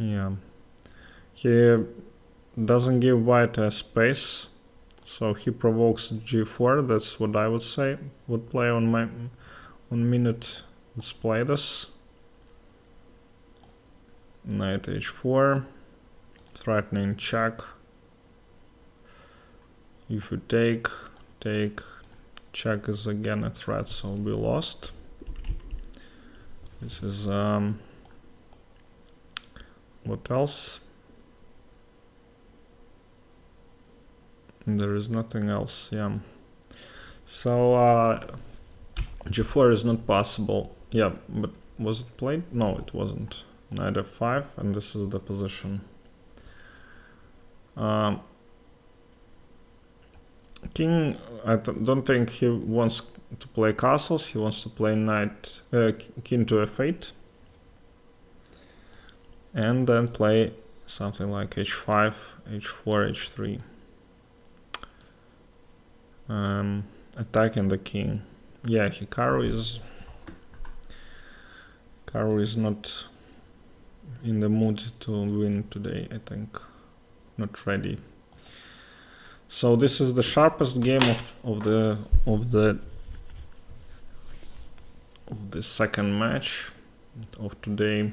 Yeah, he doesn't give white a space, so he provokes g4. That's what I would say. Would play on minute. Let's play this. knight h4, threatening check. If you take, check is again a threat, so we lost. This is what else? There is nothing else, yeah. So g4 is not possible. Yeah, but was it played? No, it wasn't. Knight f5, and this is the position. King, I don't think he wants to play castles. He wants to play knight, king to f8, and then play something like h5, h4, h3. Attacking the king. Yeah, Hikaru is not in the mood to win today, I think. Not ready. So this is the sharpest game of the second match of today.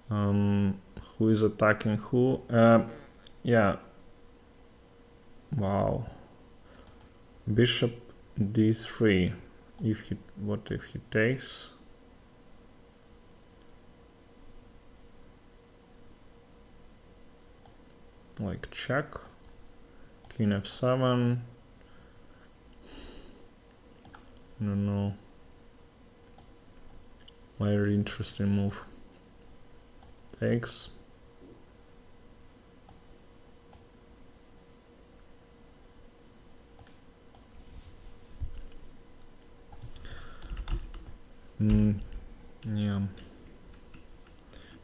Who is attacking who? Yeah. Wow. Bishop d3. What if he takes? Like check. King f7. No. Very interesting move. Takes. Yeah.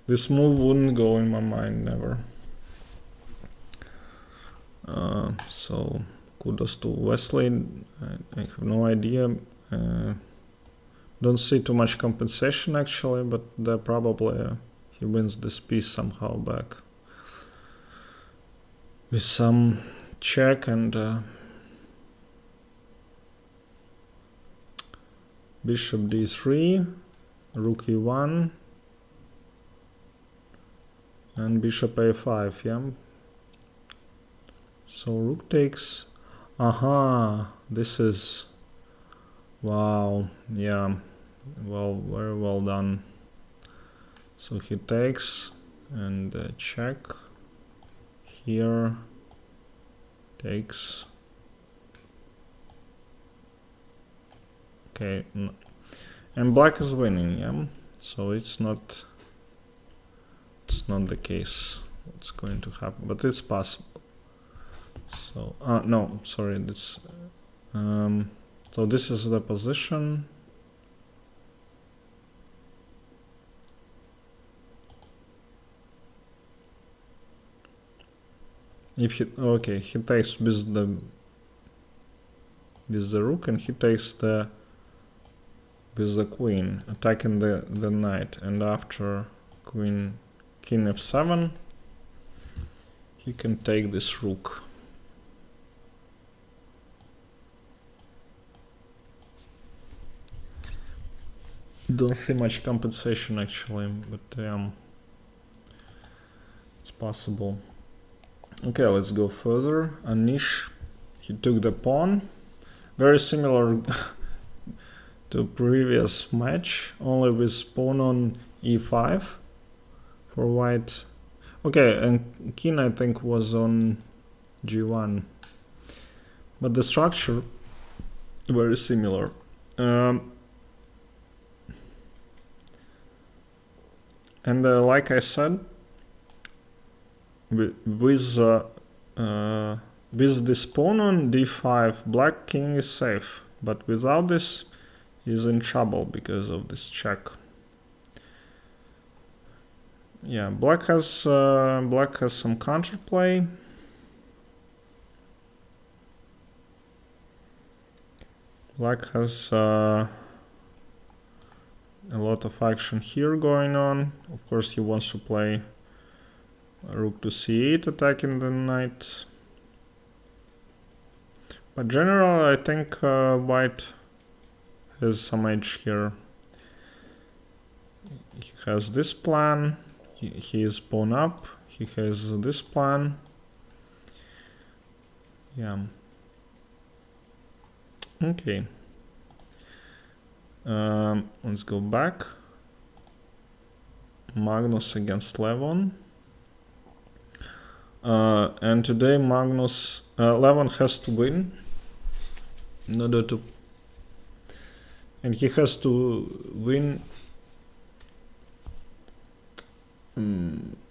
This move wouldn't go in my mind, never. So kudos to Wesley. I have no idea. Don't see too much compensation actually, but probably he wins this piece somehow back with some check and bishop d3, rook e1, and bishop a5. Yeah. So rook takes. Aha, this is, wow, yeah, well, very well done. So he takes and check here, takes. Okay, and black is winning, yeah. So it's not the case what's going to happen, but it's possible. So no, sorry, this so this is the position. If he he takes with the rook, and he takes with the queen, attacking the knight, and after king f7 he can take this rook. Don't see much compensation actually, but it's possible. Okay, let's go further. Anish, he took the pawn. Very similar to previous match, only with pawn on e5 for white. Okay, and king I think was on g1, but the structure very similar. And like I said, with this pawn on d5, black king is safe, but without this, he's in trouble because of this check. Yeah, black has some counterplay. Black has a lot of action here going on. Of course, he wants to play rook to c8, attacking the knight. But generally, I think white has some edge here. he has this plan. He is pawn up. He has this plan. Yeah. Okay. Let's go back. Magnus against Levon. And today Magnus, Levon has to win in order to, and he has to win,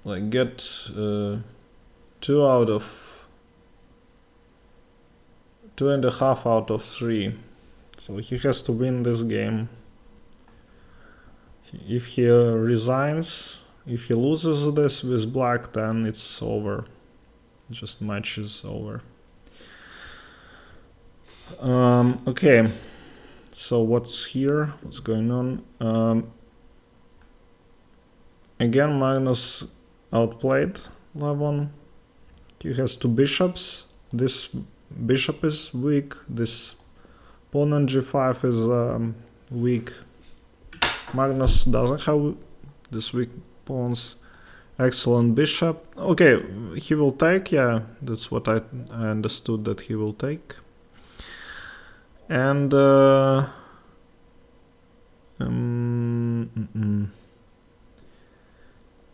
like get 2.5 out of 3. So he has to win this game. If he resigns, if he loses this with black, then it's over. Just match is over. Okay, so what's here? What's going on? Again, Magnus outplayed Levon. He has 2 bishops. This bishop is weak. This pawn on g5 is weak. Magnus doesn't have this weak pawns. Excellent bishop. Okay, he will take. Yeah, that's what I understood, that he will take. And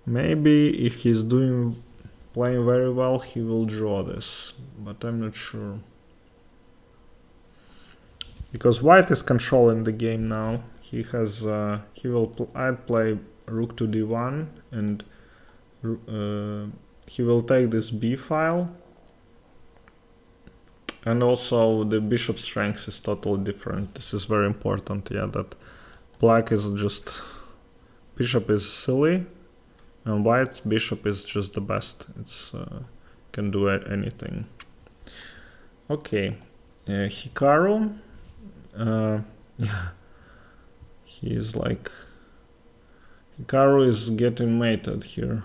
maybe if he's playing very well, he will draw this, but I'm not sure. Because white is controlling the game now. He has I'd play rook to d1, and he will take this b file. And also the bishop strength is totally different. This is very important, yeah, that black is just, bishop is silly, and white's bishop is just the best. It's can do anything. Okay, Hikaru, yeah, he is like, Hikaru is getting mated here.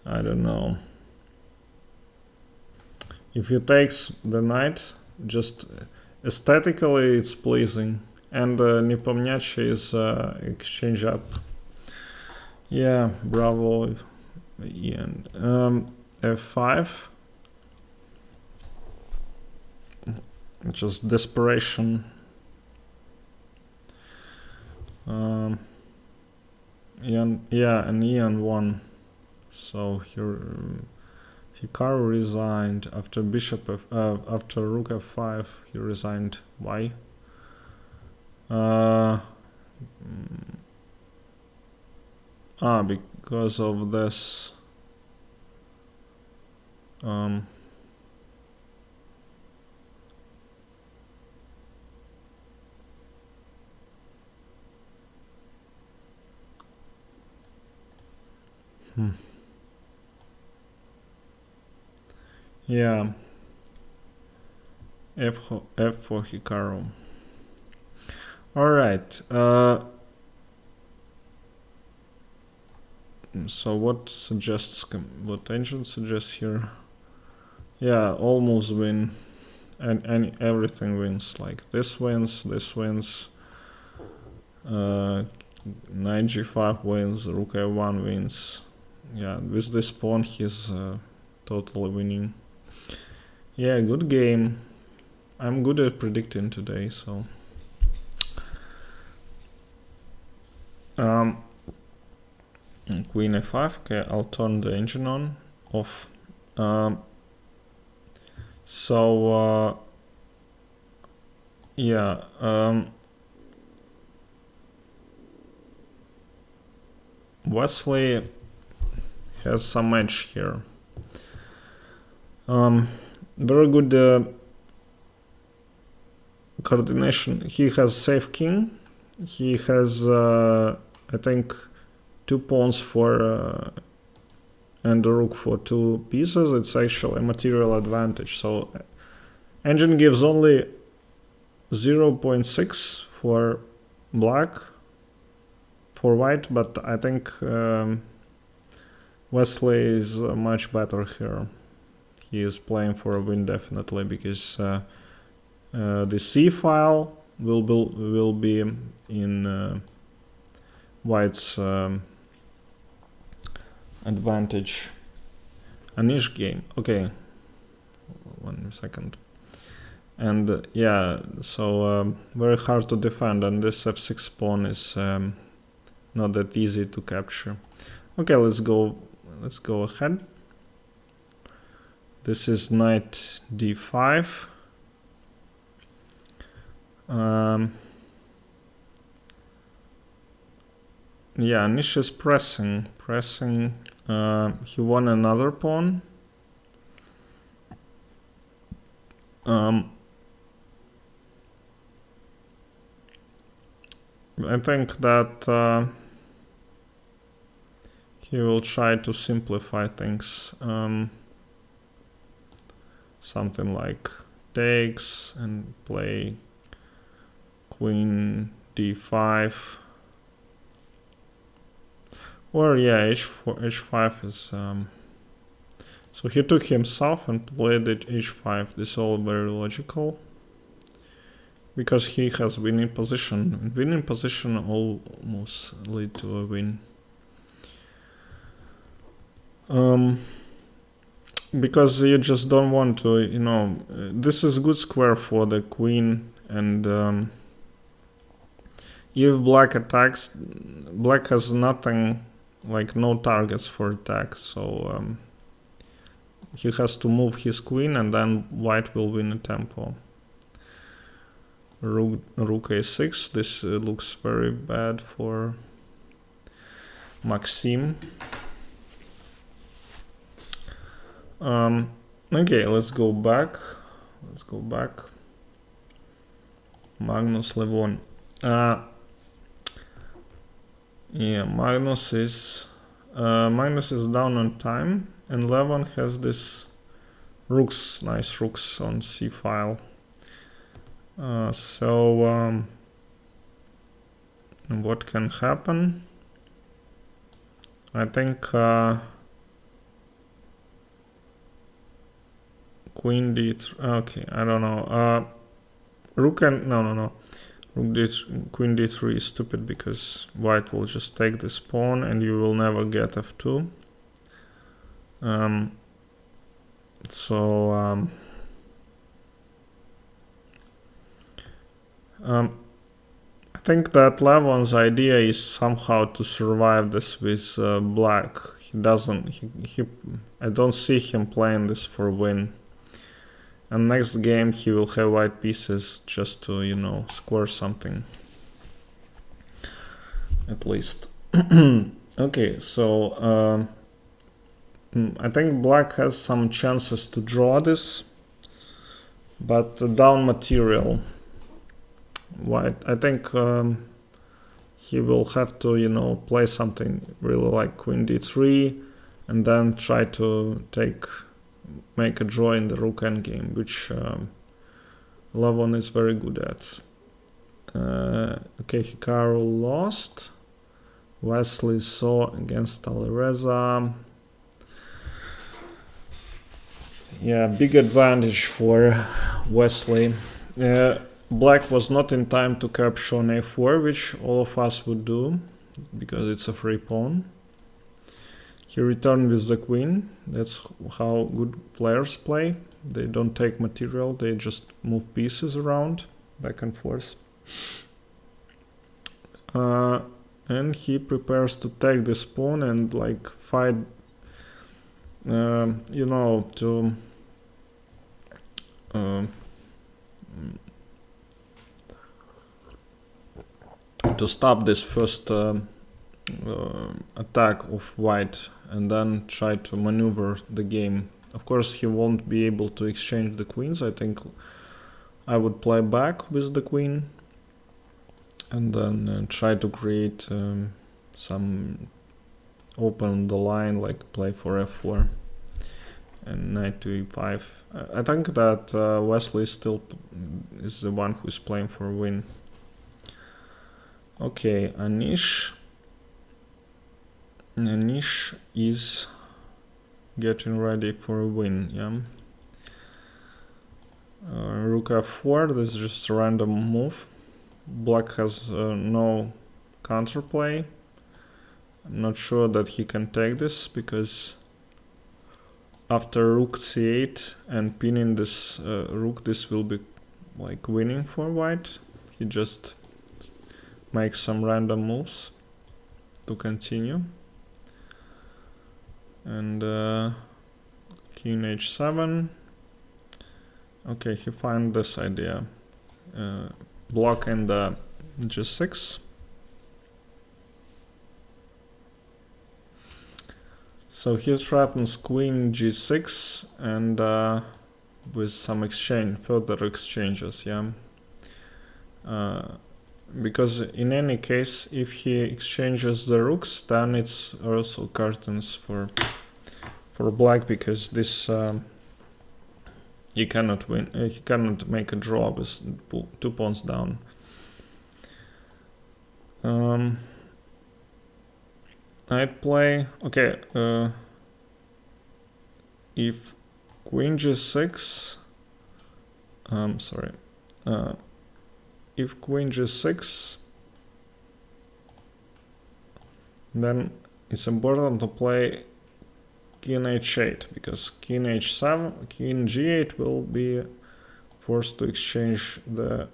I don't know. If he takes the knight, just aesthetically it's pleasing. And Nepomniachtchi is exchange up. Yeah, bravo, Ian. F5. Just desperation. Ian, yeah, and Ian won. So here Hikaru resigned after bishop after rook f5. He resigned. Why? Because of this. Yeah. F for Hikaru. All right. So what engine suggests here? Yeah, all moves win, and everything wins. Like this wins, knight g5 wins, rook a1 wins. Yeah, with this pawn he's totally winning. Yeah, good game. I'm good at predicting today, so. Queen a5. Okay, I'll turn the engine on, off. Yeah. Wesley has some edge here. Very good coordination. He has safe king. He has, I think, 2 pawns for and a rook for 2 pieces. It's actually a material advantage. So engine gives only 0.6 for black, for white, but I think Wesley is much better here. He is playing for a win definitely, because the C file will be in white's advantage. Anish game. Okay, 1 second. And yeah, so very hard to defend, and this f6 pawn is not that easy to capture. Okay, let's go ahead. This is knight d5. Yeah, Anish is pressing. He won another pawn. I think that he will try to simplify things. Something like takes and play queen d5. Or yeah, h5 is... so he took himself and played it h5. This is all very logical. Because he has winning position. Winning position almost lead to a win. Because you just don't want to, you know, this is good square for the queen, and if black attacks, black has nothing, like no targets for attack, so he has to move his queen and then white will win a tempo. Rook a6, this looks very bad for Maxim. Okay, let's go back. Magnus Levon. Yeah, Magnus is down on time, and Levon has this nice rooks on c file. So what can happen? I think queen d3. Okay, I don't know. Rook and no. Queen d3 is stupid because white will just take this pawn and you will never get f2. I think that Levon's idea is somehow to survive this with black. I don't see him playing this for win. And next game he will have white pieces just to, you know, score something. At least. Okay, so I think black has some chances to draw this, but down material. White, I think he will have to, you know, play something really like queen d3 and then try to make a draw in the rook endgame, which Levon is very good at. Okay, Hikaru lost. Wesley saw against Alireza. Yeah, big advantage for Wesley. Black was not in time to capture on a4, which all of us would do, because it's a free pawn. He returned with the queen. That's how good players play. They don't take material, they just move pieces around, back and forth. And he prepares to take this pawn and like fight, you know, to stop this first attack of white and then try to maneuver the game. Of course, he won't be able to exchange the queens. I think I would play back with the queen and then try to create some open the line, like play for f4 and knight to e5. I think that Wesley still is the one who's playing for win. Okay, Anish is getting ready for a win, yeah. Rook f4, this is just a random move. Black has no counterplay. I'm not sure that he can take this, because after rook c8 and pinning this rook, this will be like winning for white. He just makes some random moves to continue. And king h7. Okay, he find this idea. Block in the g6. So he threatens queen g6 and with some further exchanges, yeah. Because in any case, if he exchanges the rooks, then it's also curtains for black, because this he cannot win. He cannot make a draw with 2 pawns down. I'd play, okay, if queen g6, if queen g6, then it's important to play king h8, because king h7, king g8 will be forced to exchange the...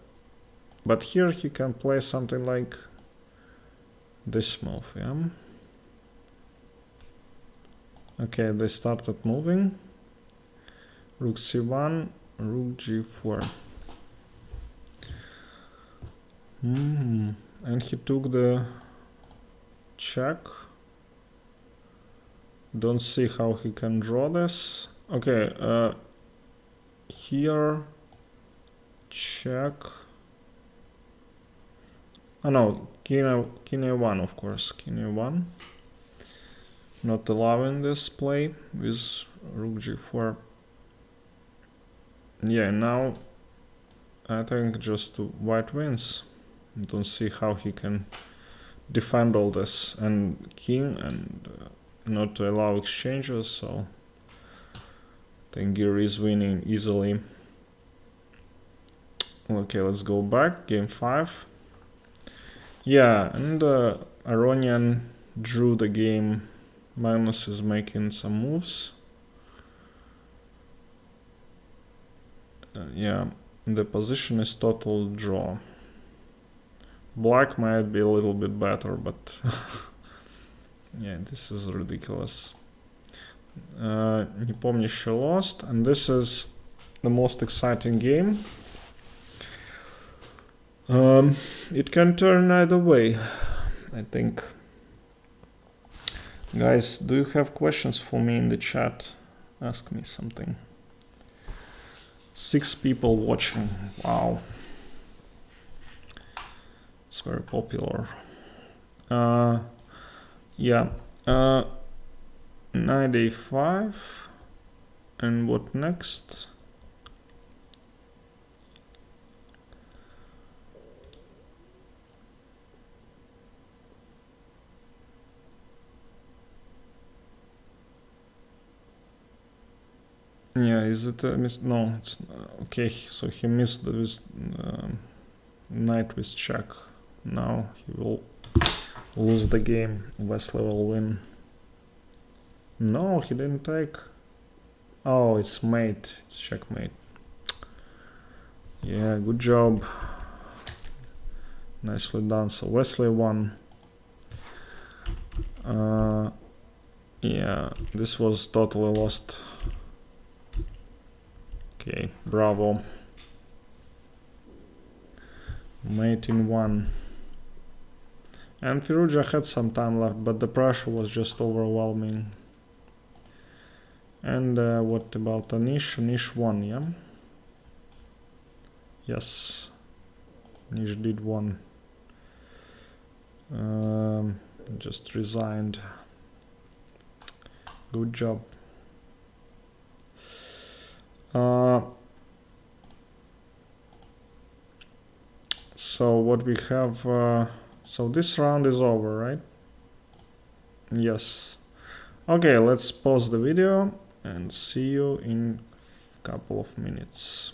But here he can play something like this move, yeah? Okay, they started moving. Rook c1, rook g4. And he took the check. Don't see how he can draw this. Okay, here check. Oh no, king a1, of course, king a1. Not allowing this play with rook g4. Yeah, now I think just white wins. Don't see how he can defend all this and king and not to allow exchanges, so I think Giri is winning easily. Okay, let's go back, game 5. Yeah, and Aronian drew the game. Magnus is making some moves. Yeah, the position is total draw. Black might be a little bit better, but yeah, this is ridiculous. Nepomniachtchi lost, and this is the most exciting game. It can turn either way, I think. Guys, do you have questions for me in the chat? Ask me something. 6 people watching. Wow. It's very popular. Yeah. Knight a5. And what next? Yeah, is it a miss? No, it's okay. So he missed this knight with check. Now he will lose the game. Wesley will win. No, he didn't take. Oh, it's mate. It's checkmate. Yeah, good job. Nicely done. So Wesley won. Yeah, this was totally lost. Okay, bravo. Mate in 1. And Firouzja had some time left, but the pressure was just overwhelming. And what about Anish? Anish won, yeah? Yes. Anish did won. Just resigned. Good job. So what we have, so this round is over, right? Yes. Okay, let's pause the video and see you in a couple of minutes.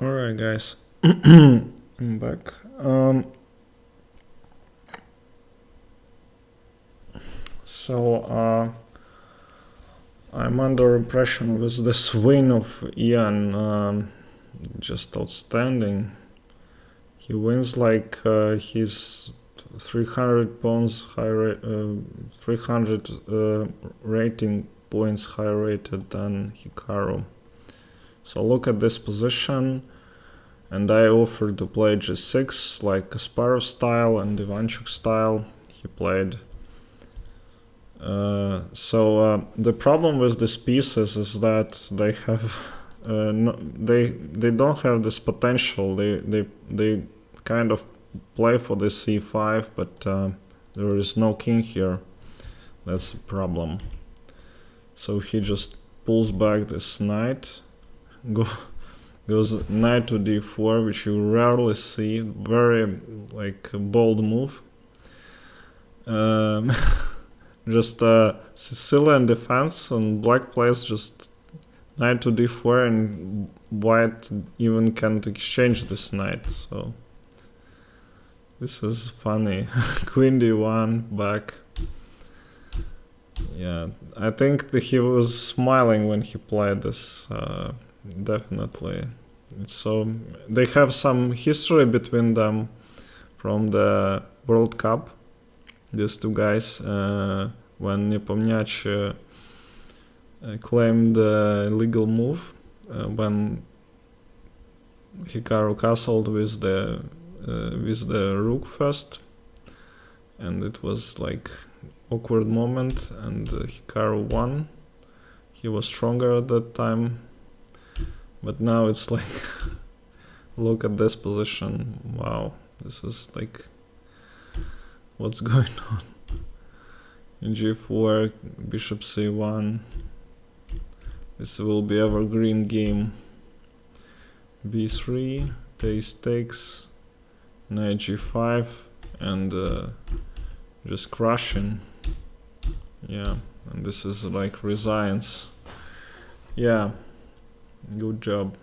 Alright, guys. I'm back. So I'm under impression with this win of Ian, just outstanding. He wins like he's 300 points higher, 300 rating points higher rated than Hikaru. So look at this position, and I offered to play g6 like Kasparov style and Ivanchuk style. He played. So the problem with these pieces is that they have they don't have this potential. They kind of play for the c5, but there is no king here. That's the problem. So he just pulls back this knight, goes knight to d4, which you rarely see. Very like a bold move. Just Sicilian defense, and black plays just knight to d4, and white even can't exchange this knight. So this is funny. Queen d1 back. Yeah, I think that he was smiling when he played this. Definitely. So they have some history between them from the World Cup. These two guys, when Nepomniachtchi claimed the legal move, when Hikaru castled with the rook first, and it was like awkward moment, and Hikaru won. He was stronger at that time, but now it's like, look at this position. Wow, this is like, what's going on? In g4, bishop c1. This will be evergreen game. b3, takes, knight g5, and just crushing. Yeah, and this is like resigns. Yeah, good job.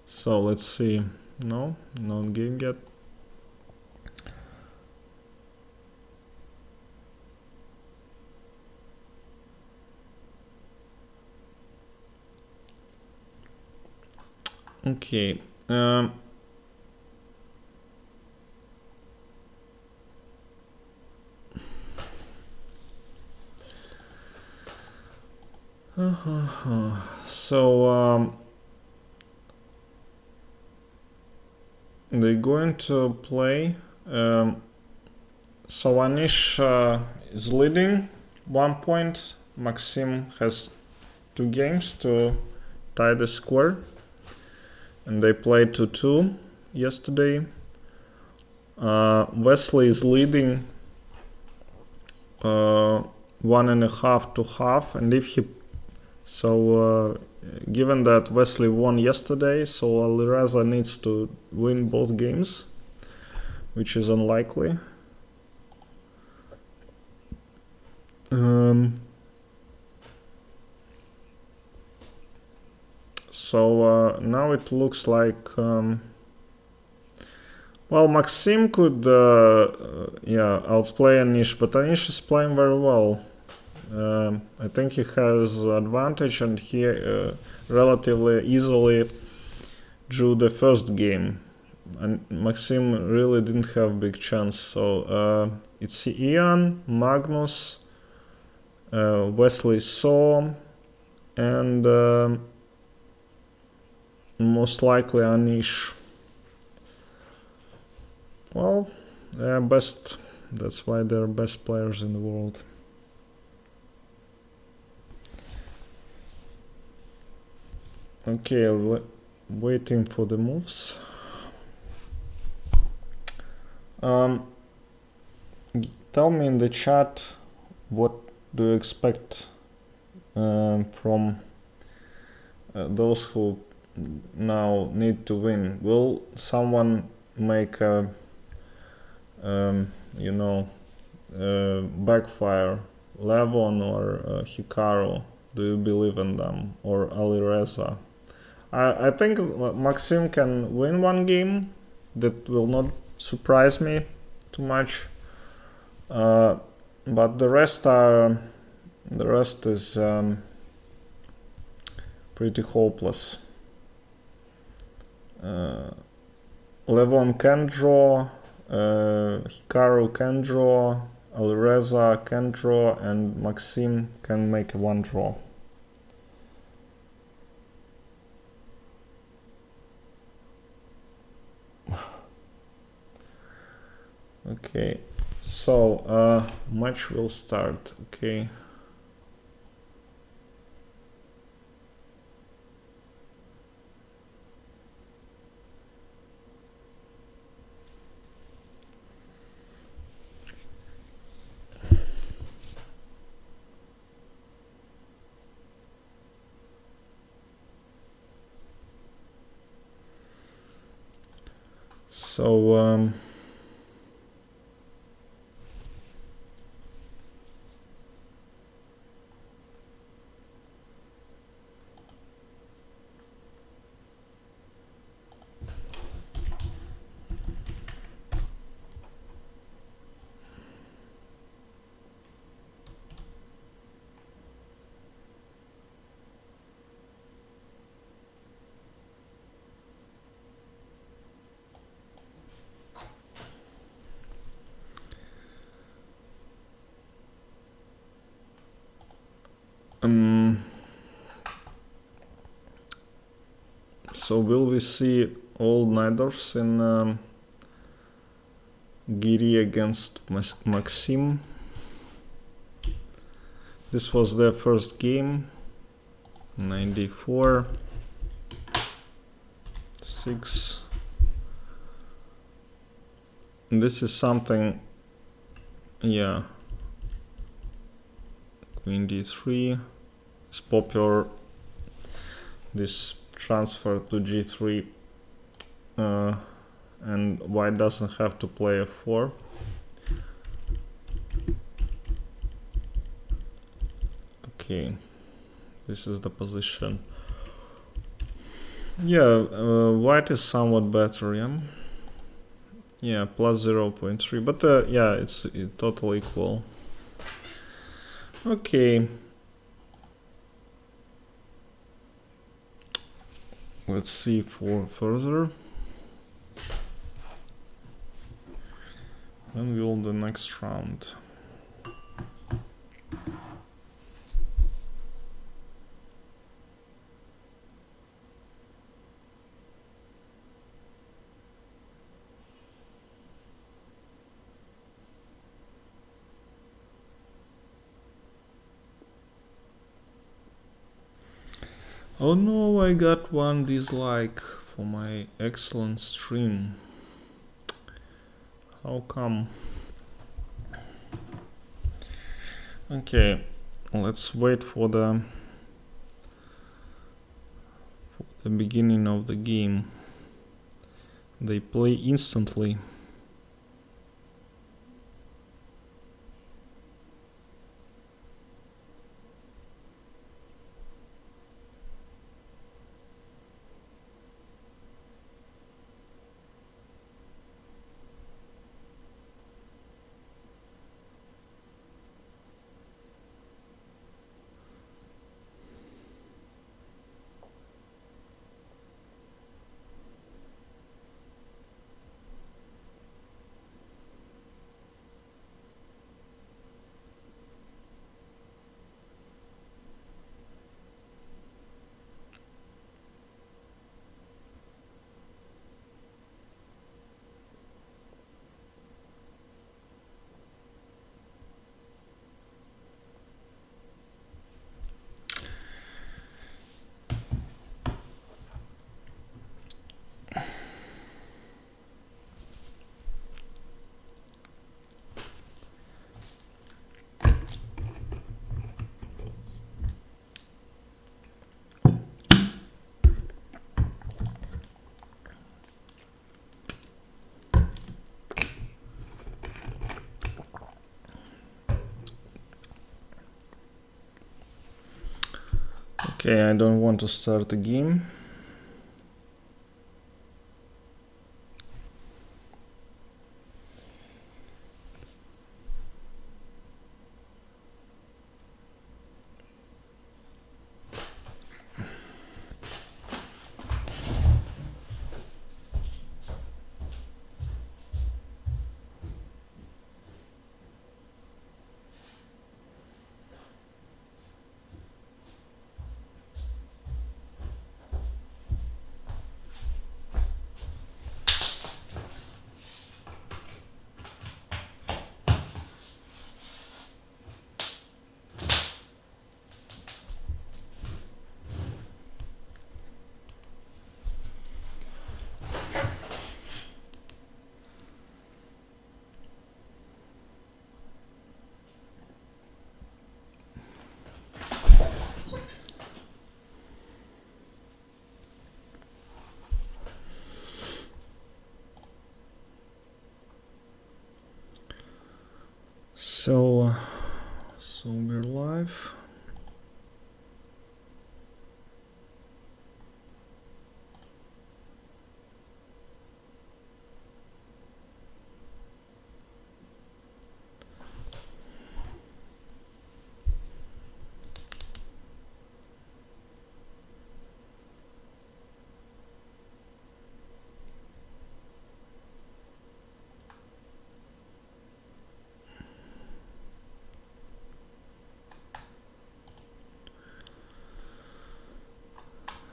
So let's see. No, not game yet. Okay. So they're going to play. So Anish is leading 1 point. Maxim has 2 games to tie the score, and they played 2-2 yesterday. Wesley is leading 1.5 to half, and if he given that Wesley won yesterday, so Alireza needs to win both games, which is unlikely. So now it looks like well, Maxim could outplay Anish, but Anish is playing very well. I think he has advantage, and he relatively easily drew the first game, and Maxim really didn't have big chance. So it's Ian, Magnus, Wesley saw, and most likely Anish. Well, they're best. That's why they're best players in the world. Okay, waiting for the moves. Tell me in the chat, what do you expect from those who now need to win? Will someone make a backfire? Levon or Hikaru? Do you believe in them? Or Alireza? I think Maxim can win one game. That will not surprise me too much. But the rest is pretty hopeless. Levon can draw, Hikaru can draw, Alireza can draw, and Maxim can make one draw. Okay, so match will start. Okay. So so will we see all Nidors in Giri against Maxim? This was their first game. 94 6. This is something, yeah. Queen d3 is popular. This transfer to g3, and white doesn't have to play f4. Okay, this is the position. Yeah, white is somewhat better, yeah. Yeah, plus 0.3, but yeah, it's totally equal. Okay. Let's see for further. When will the next round? Oh no, I got one dislike for my excellent stream. How come? Okay, let's wait for the beginning of the game. They play instantly. Okay, I don't want to start the game. So we're live.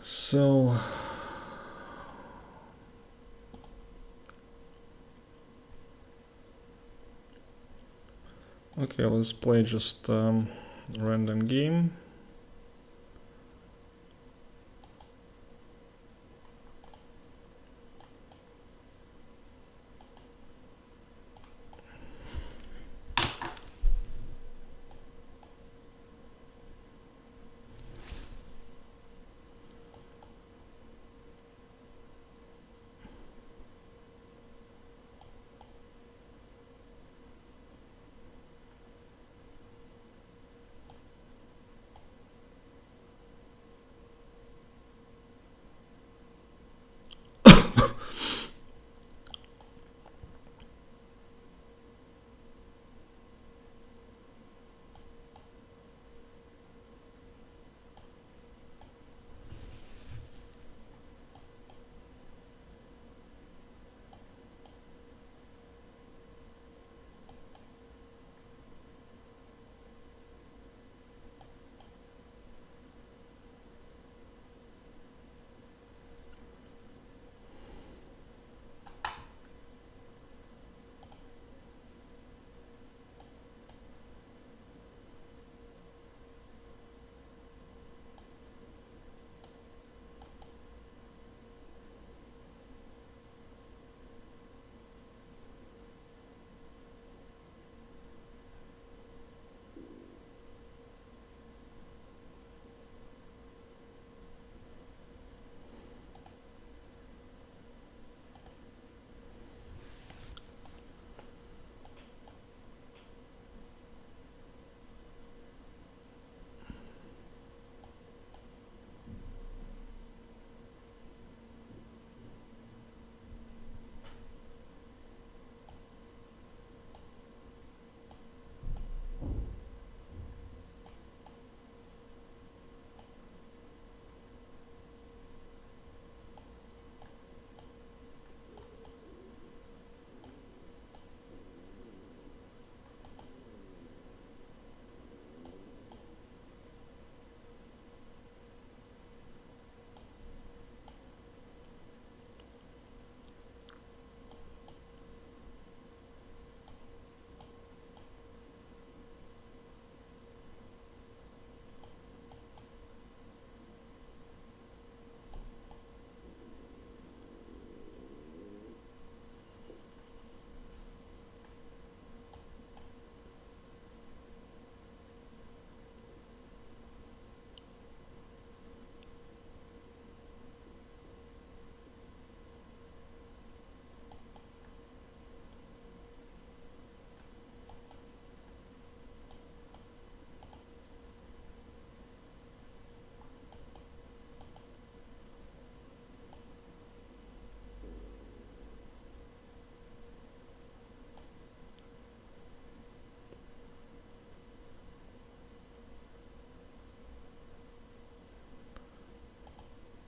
So okay, let's play just random game.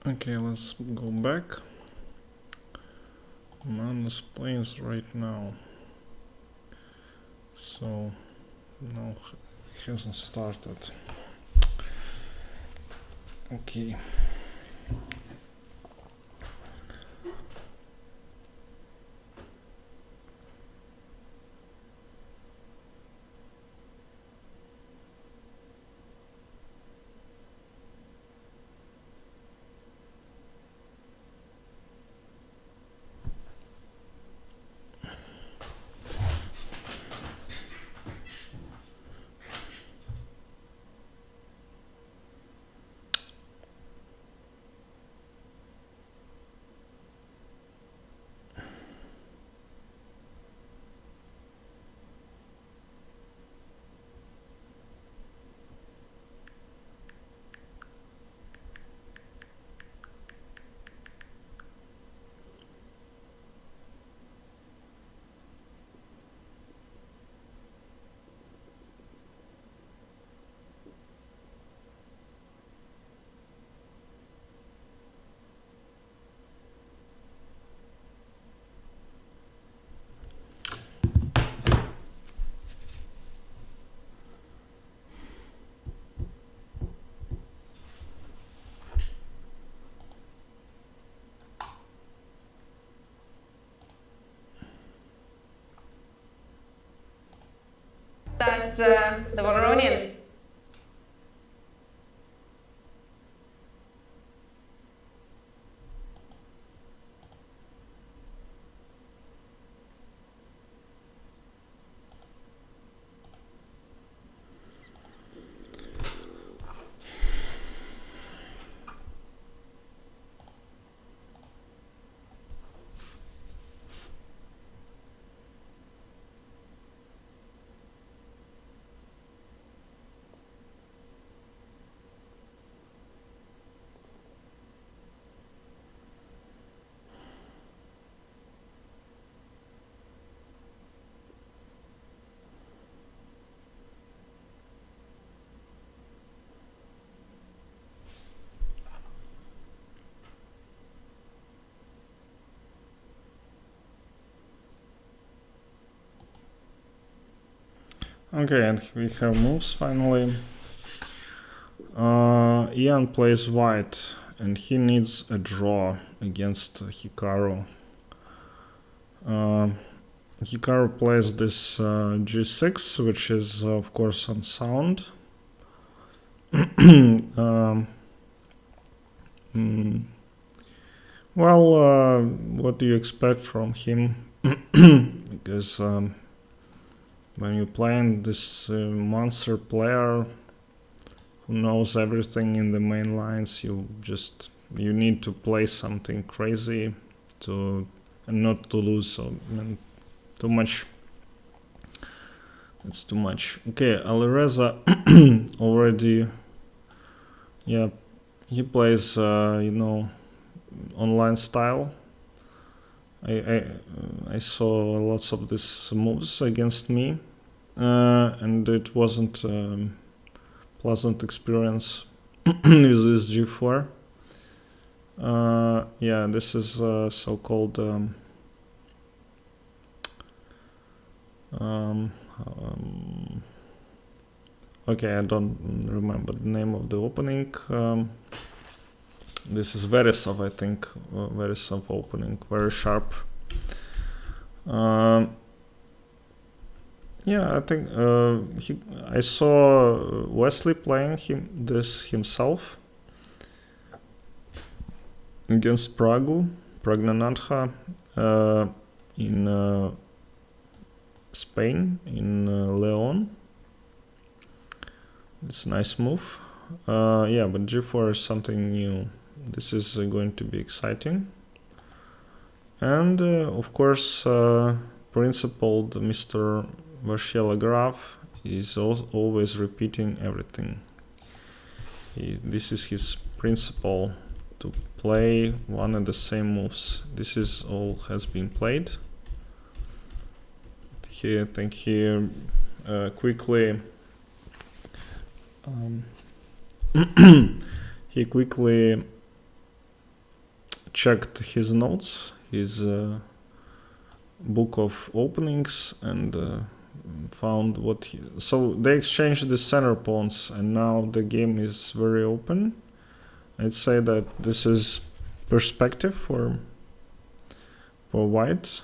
Okay, let's go back. I'm on this planes right now. So no, it hasn't started. Okay. that the Vonoronian. Okay, and we have moves finally. Ian plays white, and he needs a draw against Hikaru. Hikaru plays this g6, which is of course unsound. Well, what do you expect from him? Because when you're playing this monster player who knows everything in the main lines, you need to play something crazy and not to lose. So too much. It's too much. Okay, Alireza already. Yeah, he plays online style. I saw lots of these moves against me, and it wasn't pleasant experience with this g4. Yeah, this is so-called okay, I don't remember the name of the opening. This is Verisov, I think. Verisov opening, very sharp. Yeah, I think I saw Wesley playing this himself against Pragnanatha in Spain, in Leon. It's a nice move. Yeah, but g4 is something new. This is going to be exciting. And of course, principled Mr. Vashela Graf is always repeating everything. This is his principle, to play one and the same moves. This is all has been played. I think he quickly he quickly checked his notes, his book of openings, and found what so they exchanged the center pawns, and now the game is very open. I'd say that this is perspective for white,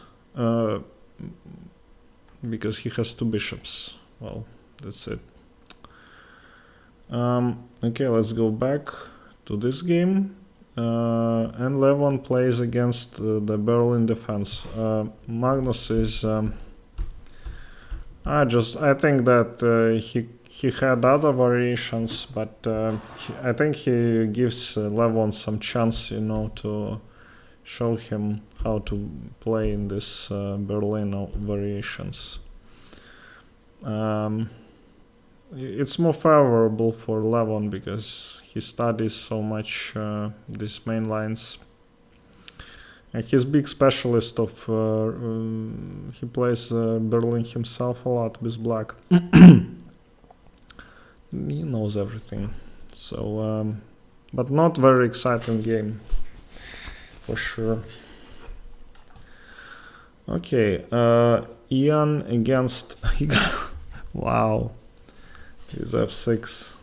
because he has two bishops. Well, that's it. Okay, let's go back to this game. And Levon plays against the Berlin defense. Magnus is I think that he had other variations, but I think he gives Levon some chance, to show him how to play in this Berlin variations. It's more favorable for Levon because he studies so much these main lines. And he's big specialist of he plays Berlin himself a lot with black. He knows everything. So but not very exciting game for sure. Okay, Ian against wow, he's f6.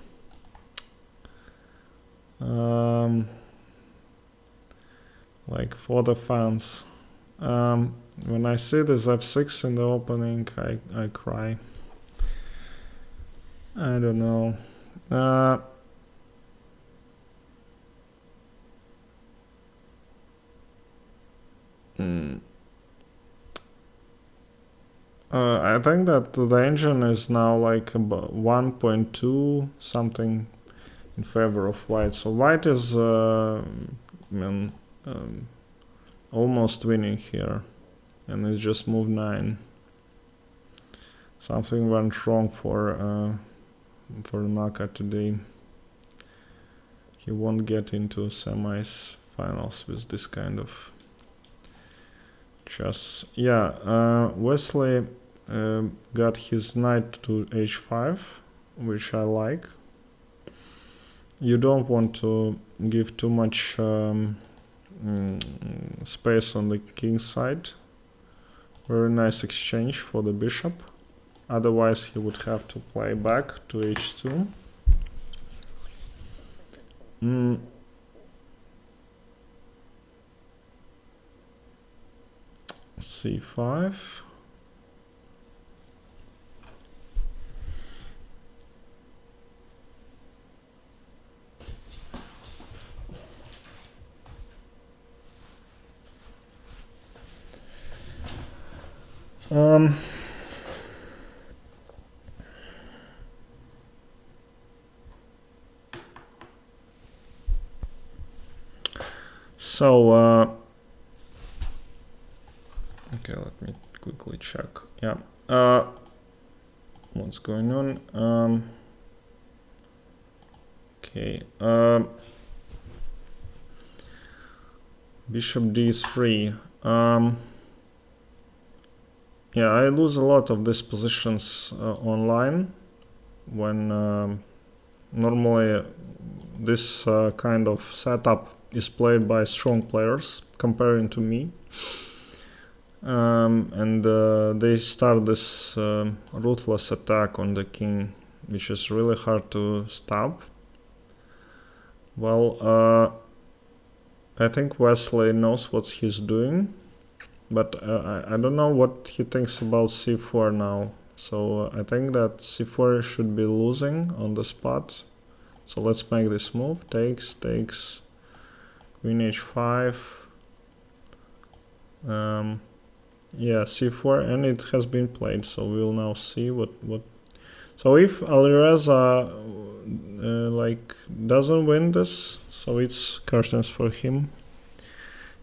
Like for the fans, when I see this f6 in the opening, I cry. I don't know. I think that the engine is now like about 1.2 something in favor of white. So white is almost winning here, and it's just move 9. Something went wrong for Naka today. He won't get into semis finals with this kind of chess. Yeah, Wesley got his knight to h5, which I like. You don't want to give too much space on the king side. Very nice exchange for the bishop. Otherwise he would have to play back to h2. c5. So okay, let me quickly check. Yeah, what's going on? Okay, bishop d3. Yeah, I lose a lot of these positions online when normally this kind of setup is played by strong players comparing to me. And they start this ruthless attack on the king, which is really hard to stop. Well, I think Wesley knows what he's doing, but I don't know what he thinks about c4 now. So I think that c4 should be losing on the spot. So let's make this move. Takes, queen h5. Yeah, c4, and it has been played. So we'll now see what. So if Alireza like doesn't win this, so it's curtains for him.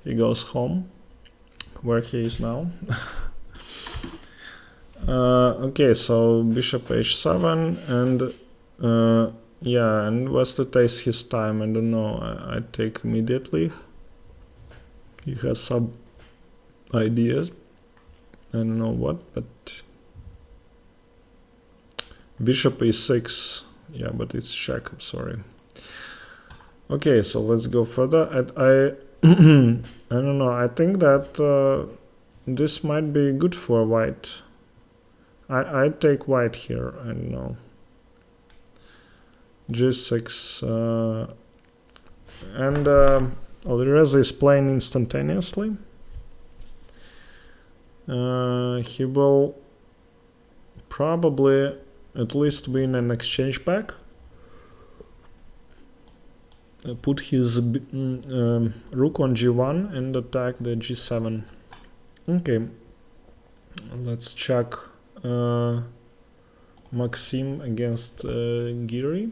He goes home, where he is now. Okay, so bishop h7, and yeah, and Wesley takes his time. I don't know. I take immediately. He has some ideas. I don't know what, but bishop e6. Yeah, but it's check. I'm sorry. Okay, so let's go further. I don't know. I think that this might be good for white. I take white here. I don't know. g6, and Alireza is playing instantaneously. He will probably at least win an exchange back. Put his rook on g1 and attack the g7. Okay, let's check Maxim against Giri.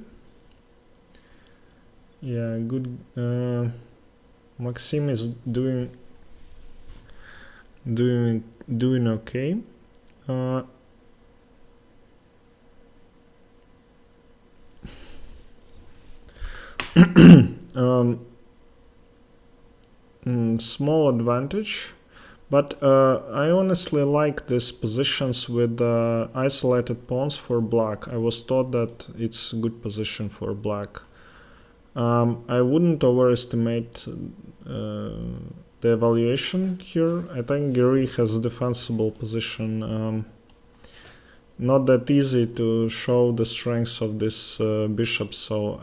Yeah, good. Maxim is doing okay. Small advantage, but I honestly like these positions with isolated pawns for black. I was taught that it's a good position for black. I wouldn't overestimate the evaluation here. I think Giri has a defensible position. Not that easy to show the strengths of this bishop, so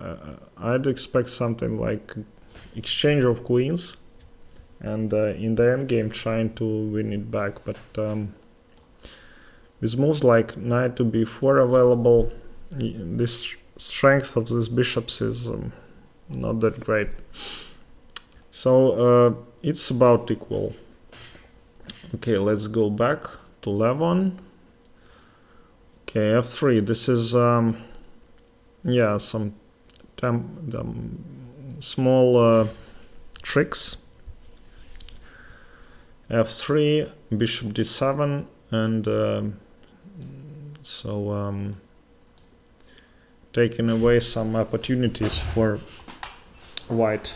I'd expect something like exchange of queens, and in the endgame trying to win it back. But with moves like knight to b4 available, this strength of these bishops is not that great. So it's about equal. Okay, let's go back to Levon. Okay, f3. This is yeah, some small tricks. f3, bishop d7, and so taking away some opportunities for white.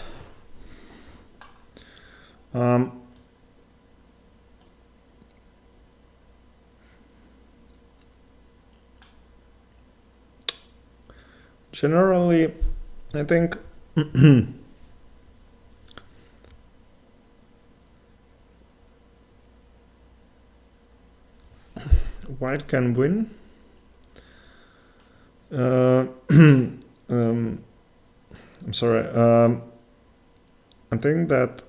Generally, I think white can win. I'm sorry. I think that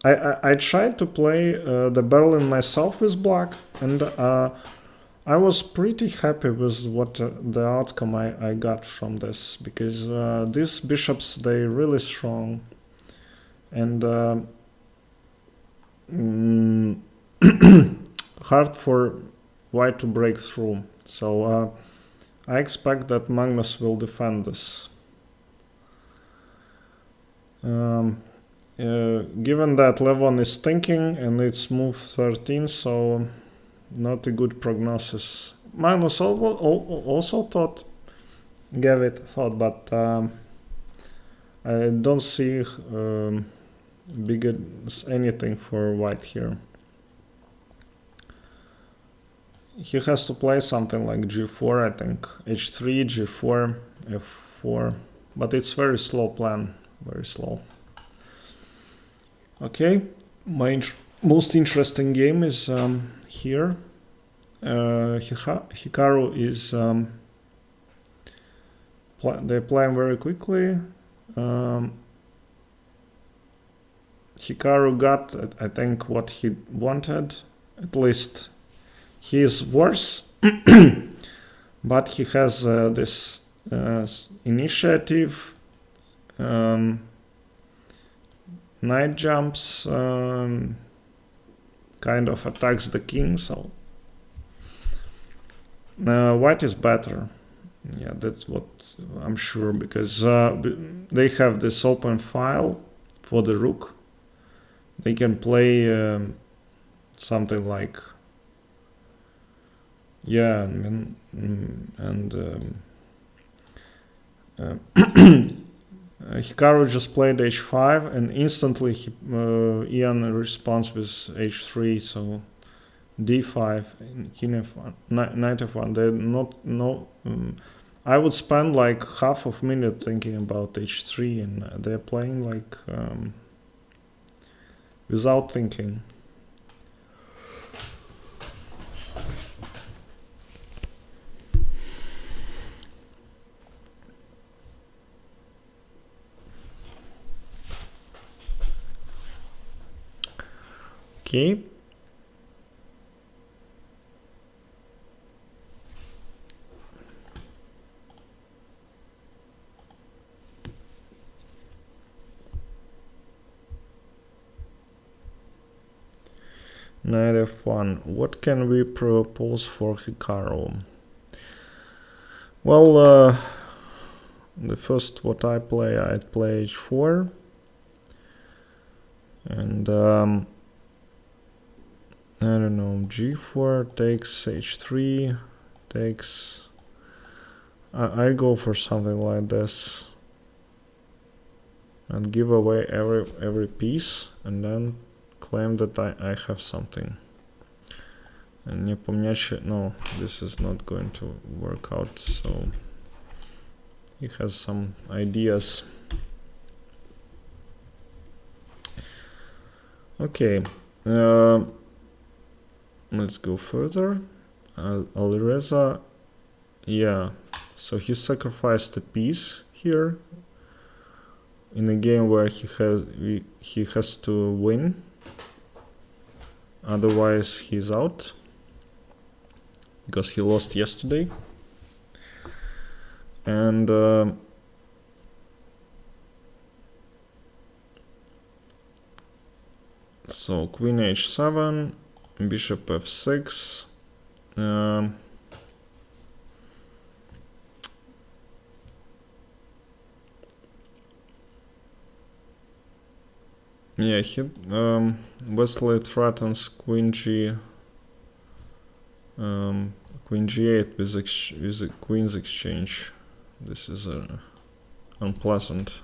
I tried to play the Berlin myself with black, and I was pretty happy with what the outcome I got from this, because these bishops, they're really strong, and hard for white to break through. So I expect that Magnus will defend this. Given that Levon is thinking and it's move 13, so not a good prognosis. Magnus also gave it a thought, but I don't see big anything for white here. He has to play something like g4, I think. h3, g4, f4, but it's very slow plan, very slow. Okay, my most interesting game is here. Hikaru is they're playing very quickly. Hikaru got, I think, what he wanted. At least he is worse, but he has this initiative. Knight jumps, kind of attacks the king, so white is better. Yeah, that's what I'm sure, because they have this open file for the rook. They can play something like, yeah, Hikaru just played h5, and instantly Ian responds with h3, so d5, king f1, knight f1. They're not I would spend like half of a minute thinking about h3, and they're playing like without thinking. Okay. Knight f1. What can we propose for Hikaru? Well, the first what I play h4, and I don't know, g4 takes h3, takes. I go for something like this and give away every piece, and then claim that I have something. And no, this is not going to work out, so he has some ideas. Okay, let's go further. Alireza, yeah, so he sacrificed a piece here in a game where he has to win, otherwise he's out. because he lost yesterday. And so queen h7, bishop f6. Yeah, Wesley threatens queen g8 with a queen's exchange. This is unpleasant.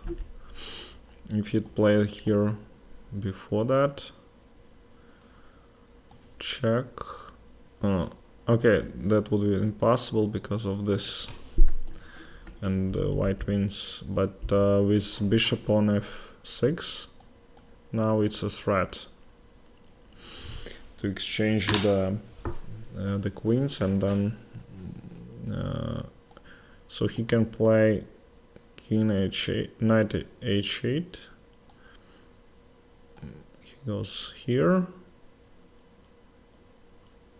If he'd played here before that, check. Okay, that would be impossible because of this, and white wins. But with bishop on f6, now it's a threat to exchange the queens, and then so he can play king h8, knight h8. He goes here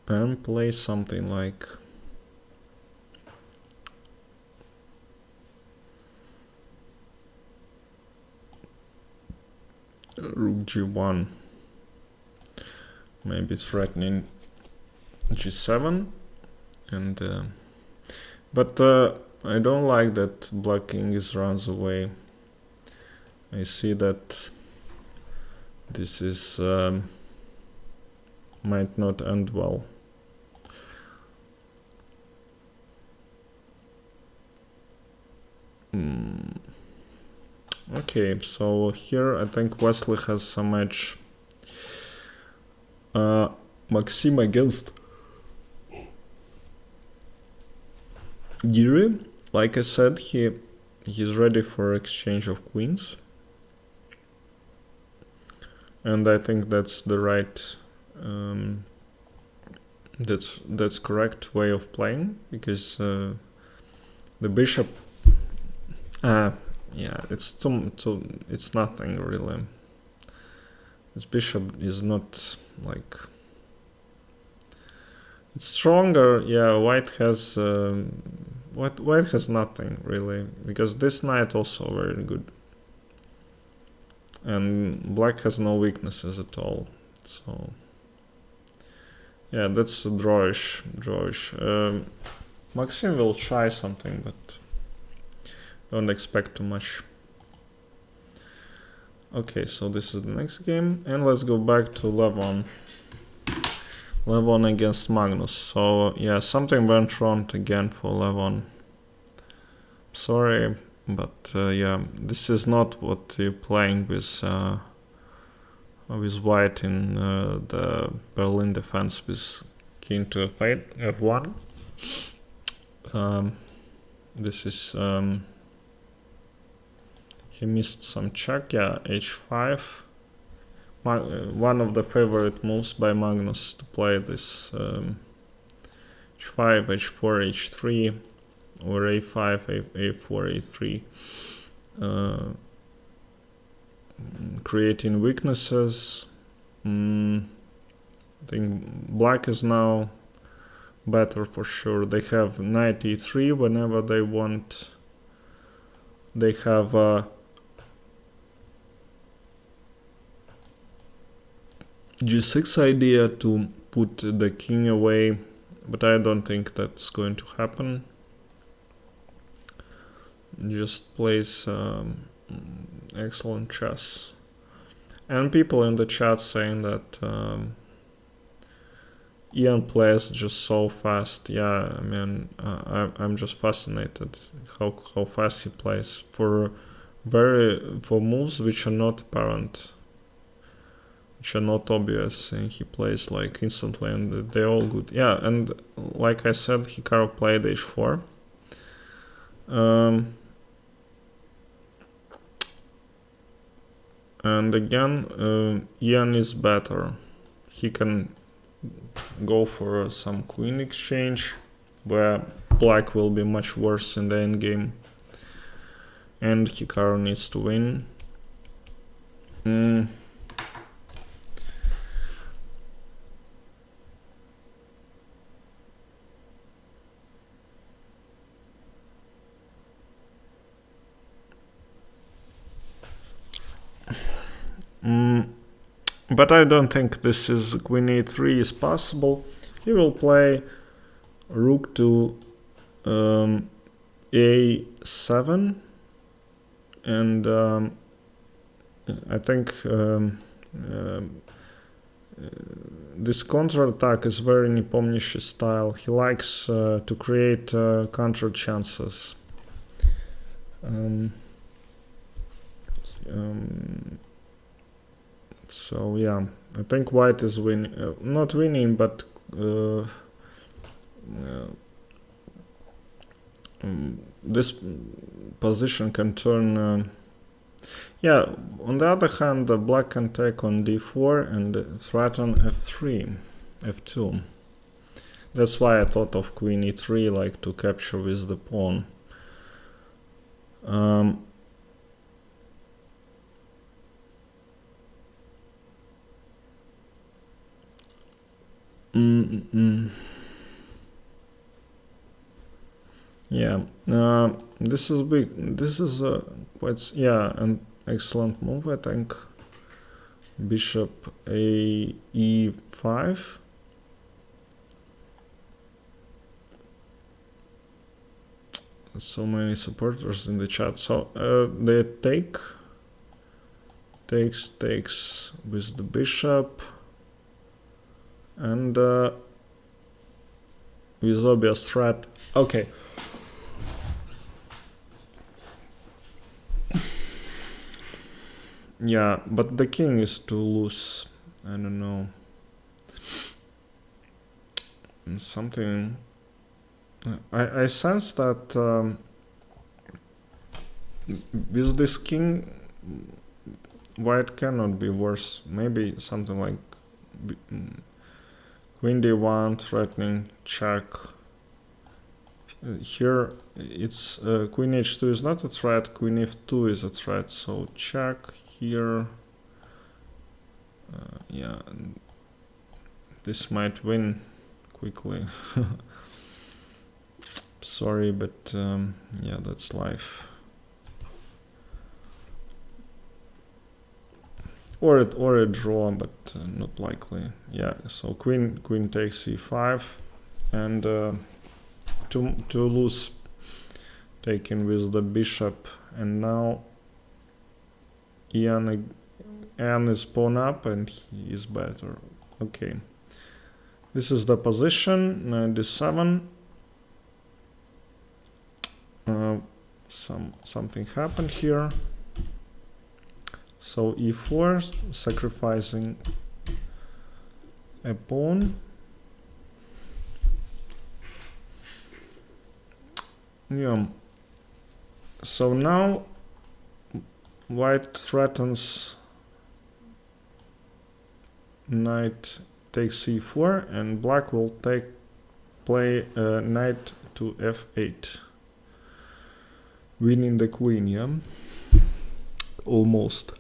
and plays something like rook g1, maybe threatening g7, and but I don't like that black king runs away. I see that this is might not end well. Okay, so here I think Wesley has some edge. Maxim against Giri. Like I said, he's ready for exchange of queens, and I think that's the right that's correct way of playing, because the bishop yeah, it's it's nothing really. This bishop is not like, it's stronger. Yeah, white has white has nothing really, because this knight also very good, and black has no weaknesses at all. So yeah, that's drawish. Maxim will try something, but don't expect too much. Okay, so this is the next game, and let's go back to Levon. Levon against Magnus. So yeah, something went wrong again for Levon. Sorry, but yeah, this is not what you're playing with white in the Berlin defense with king to f8, f1. This is he missed some check. Yeah, h5. One of the favorite moves by Magnus to play this h5, h4, h3, or a5, a4, a3, creating weaknesses. I think black is now better for sure. They have knight e3 whenever they want. They have g6 idea to put the king away, but I don't think that's going to happen. Just plays excellent chess, and people in the chat saying that Ian plays just so fast. Yeah, I mean, I'm just fascinated how fast he plays for moves which are not apparent, which are not obvious, and he plays like instantly, and they're all good. Yeah, and like I said, Hikaru played h4. And again, Ian is better. He can go for some queen exchange, where black will be much worse in the endgame, and Hikaru needs to win. But I don't think this is queen e3 is possible. He will play rook to a7, and I think this counter-attack is very Nepomniachtchi style. He likes to create counter chances. So yeah, I think white is not winning, but this position can turn. Yeah, on the other hand, black can take on d4 and threaten f3, f2. That's why I thought of queen e3, like to capture with the pawn. Yeah, this is big. This is quite an excellent move, I think. Bishop a e5. So many supporters in the chat. So they takes with the bishop, and with obvious threat. Okay. Yeah, but the king is too loose. I don't know. Something. I sense that with this king, white cannot be worse. Maybe something like queen d1 threatening check. Here it's queen h2 is not a threat, queen f2 is a threat, so check here. Yeah, this might win quickly. Sorry, but yeah, that's life. Or a draw, but not likely. Yeah, so queen takes c5, and to lose taken with the bishop, and now Ian is pawn up and he is better. Okay, this is the position. 97. Something happened here. So e4, sacrificing a pawn. Yeah. So now white threatens knight takes c4, and black will play knight to f8, winning the queen. Yeah, almost.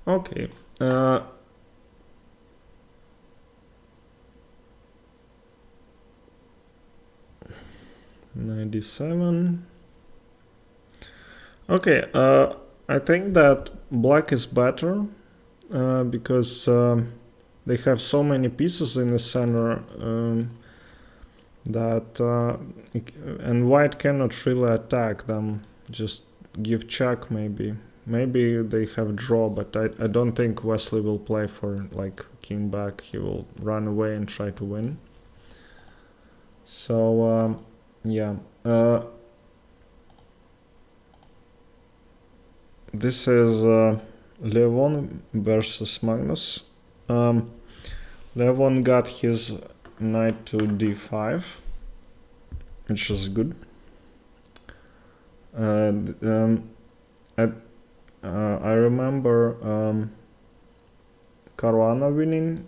Okay. 97. Okay, I think that black is better because they have so many pieces in the center that and white cannot really attack them. Just give check maybe. Maybe they have draw, but I don't think Wesley will play for like king back. He will run away and try to win. So yeah, this is Levon versus Magnus. Levon got his knight to d5, which is good. I remember Caruana winning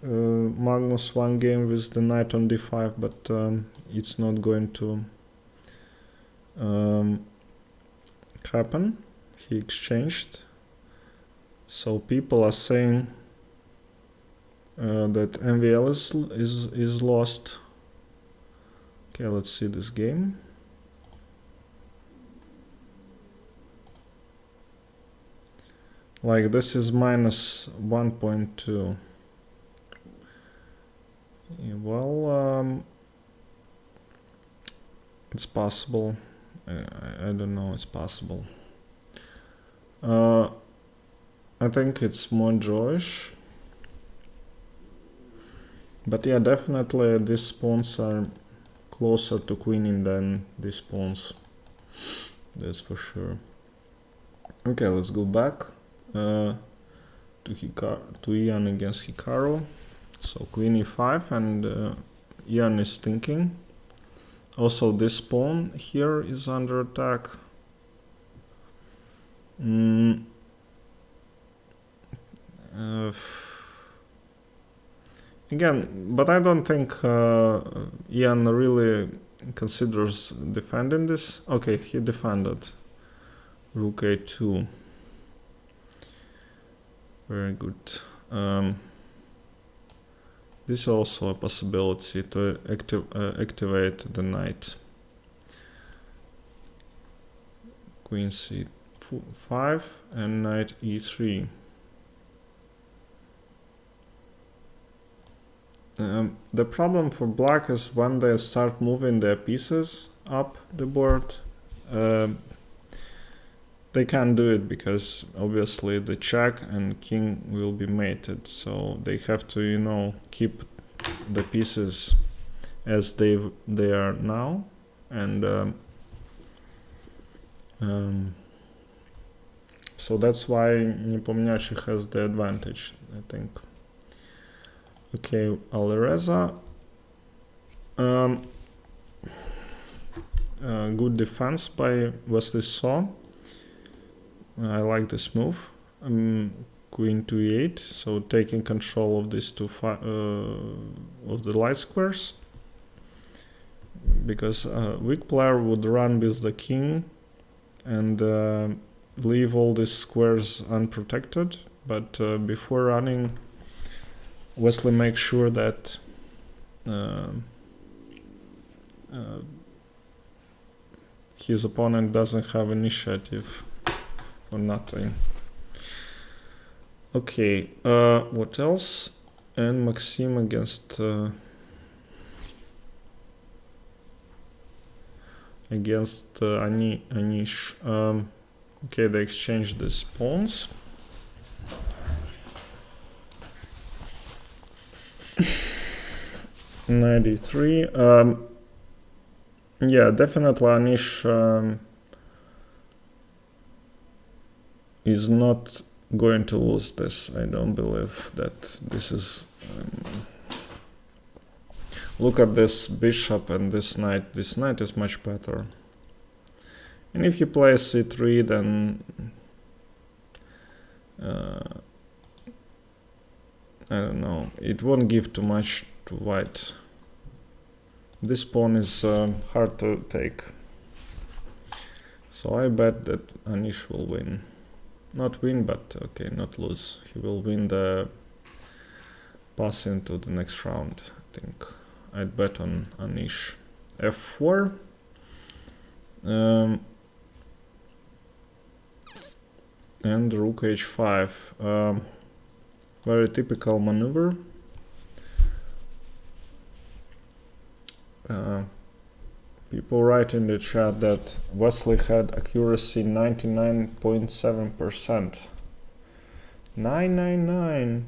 Magnus one game with the knight on d5, but it's not going to happen. He exchanged. So people are saying that MVL is lost. Okay, let's see this game. Like this is minus 1.2. Yeah, well, it's possible. I don't know. It's possible. I think it's more Joyish. But yeah, definitely these pawns are closer to queening than these pawns. That's for sure. Okay, let's go back to Ian against Hikaru. So queen e5 and Ian is thinking. Also this pawn here is under attack. Again, but I don't think Ian really considers defending this. Okay, he defended. Rook a2. Very good. This is also a possibility to activate the knight. Queen c5 and knight e3. The problem for black is when they start moving their pieces up the board, they can't do it because obviously the check and king will be mated, so they have to, you know, keep the pieces as they are now, and so that's why Nepomniachtchi has the advantage, I think. Okay, Alireza. Good defense by Wesley So. I like this move. Queen to e8, so taking control of these two of the light squares. Because weak player would run with the king and leave all these squares unprotected. But before running, Wesley makes sure that his opponent doesn't have initiative or nothing. Okay, what else? And Maxim against Anish. Okay, they exchanged these pawns. Knight e3. Yeah, definitely Anish is not going to lose this. I don't believe that this is... look at this bishop and this knight. This knight is much better. And if he plays c3, then... I don't know. It won't give too much to white. This pawn is hard to take. So I bet that Anish will win. Not win, but okay, not lose. He will win the pass into the next round, I think. I'd bet on Anish. f4. And rook h5. Very typical maneuver. People write in the chat that Wesley had accuracy 99.7%. 999.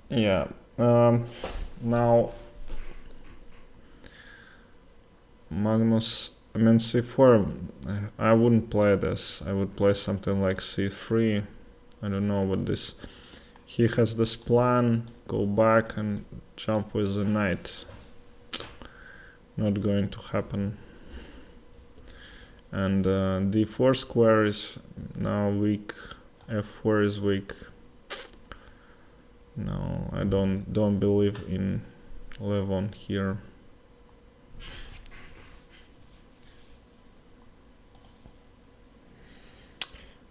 Yeah. Now Magnus, I mean c4. I wouldn't play this. I would play something like c3. I don't know what this... He has this plan, go back and jump with the knight. Not going to happen. And d4 square is now weak, f4 is weak. No, I don't believe in Levon here.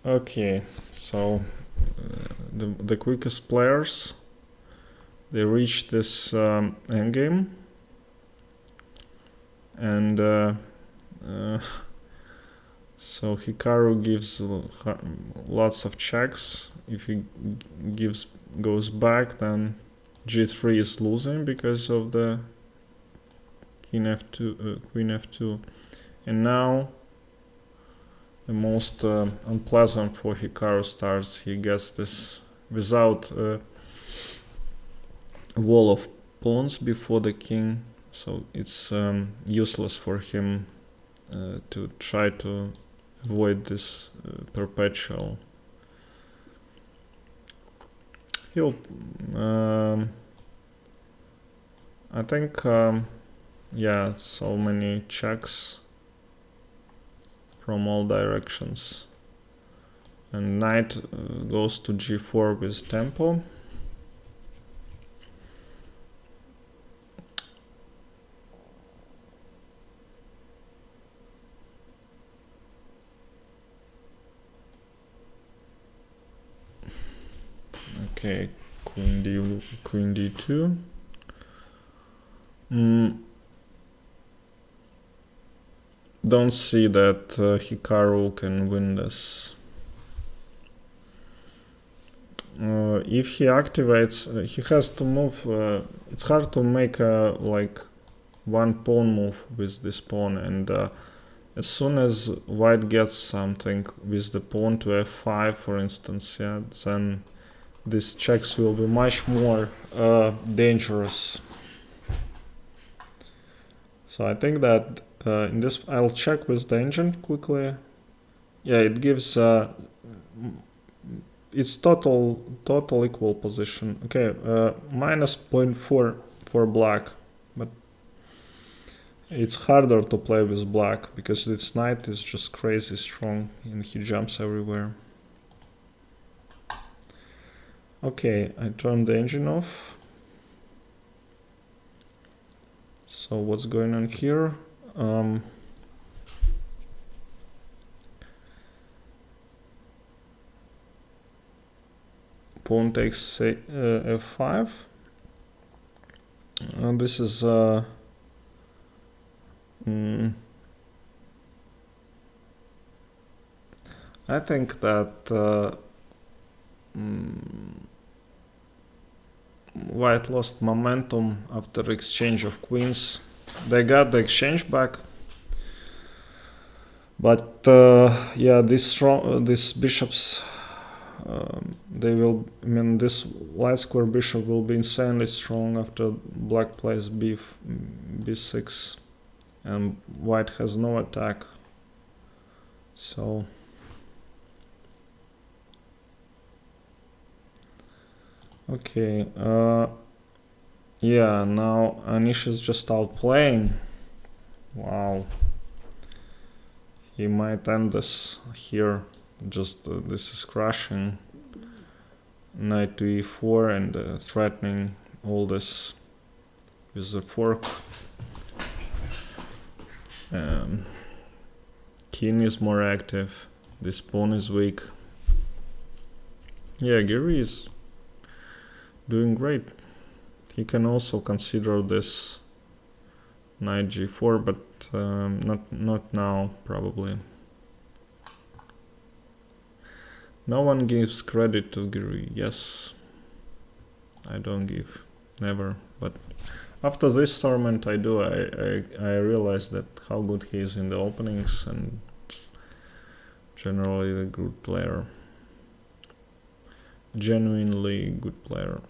Okay, so the quickest players, they reach this endgame, and so Hikaru gives lots of checks. If he goes back, then G3 is losing because of the Queen F2, and now the most unpleasant for Hikaru starts. He gets this without a wall of pawns before the king, so it's useless for him to try to avoid this perpetual. He'll I think yeah, so many checks from all directions, and knight goes to G4 with tempo. Okay, Queen D2. Don't see that Hikaru can win this. If he activates, he has to move. It's hard to make like one pawn move with this pawn, and as soon as white gets something with the pawn to f5, for instance, yeah, then these checks will be much more dangerous. So I think that in this, I'll check with the engine quickly. Yeah, it gives it's total equal position. Okay, minus 0.4 for black, but it's harder to play with black because this knight is just crazy strong and he jumps everywhere. Okay, I turned the engine off. So what's going on here? Pawn takes f5. This is I think that white lost momentum after exchange of queens. They got the exchange back, but yeah, these bishops, they will. I mean, this light square bishop will be insanely strong after black plays b6, and white has no attack. So. Okay, yeah, now Anish is just out playing. Wow. He might end this here. Just this is crushing. Knight to e4 and threatening all this with the fork. King is more active. This pawn is weak. Yeah, Giri is doing great. He can also consider this knight g4, but not now, probably. No one gives credit to Giri. Yes, I don't give, never. But after this tournament, I do. I realize that how good he is in the openings and generally a good player, genuinely good player.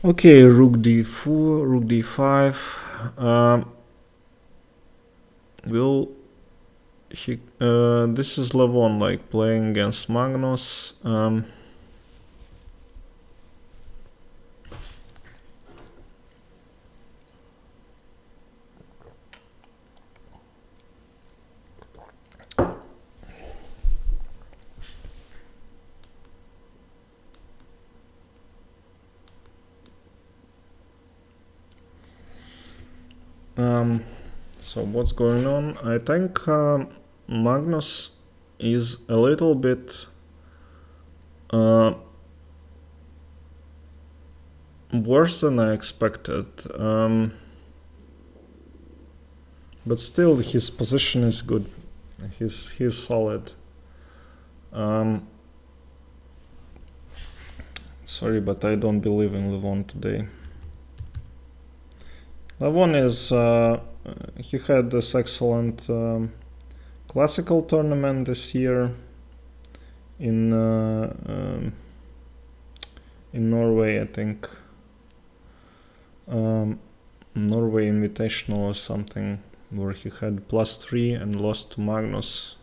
Okay, rook d4, rook d5. This is Levon, like playing against Magnus. So what's going on? I think Magnus is a little bit worse than I expected. But still, his position is good. He's solid. Sorry, but I don't believe in Levon today. Levon is he had this excellent classical tournament this year in Norway, I think. Norway Invitational or something, where he had +3 and lost to Magnus.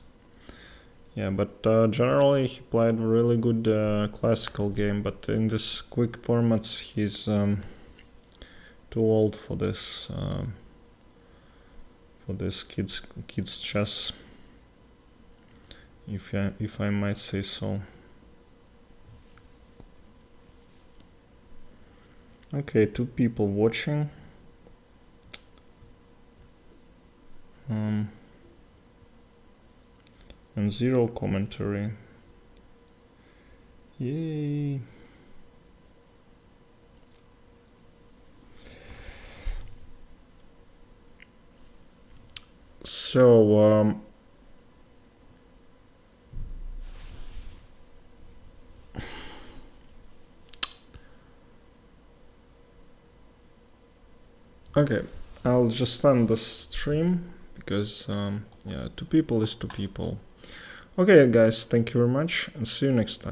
Yeah, but generally he played a really good classical game, but in this quick formats he's too old for this kids chess, if I might say so. Okay, 2 people watching. And 0 commentary. Yay! So okay, I'll just end the stream because yeah, 2 people is 2 people. Okay guys, thank you very much and see you next time.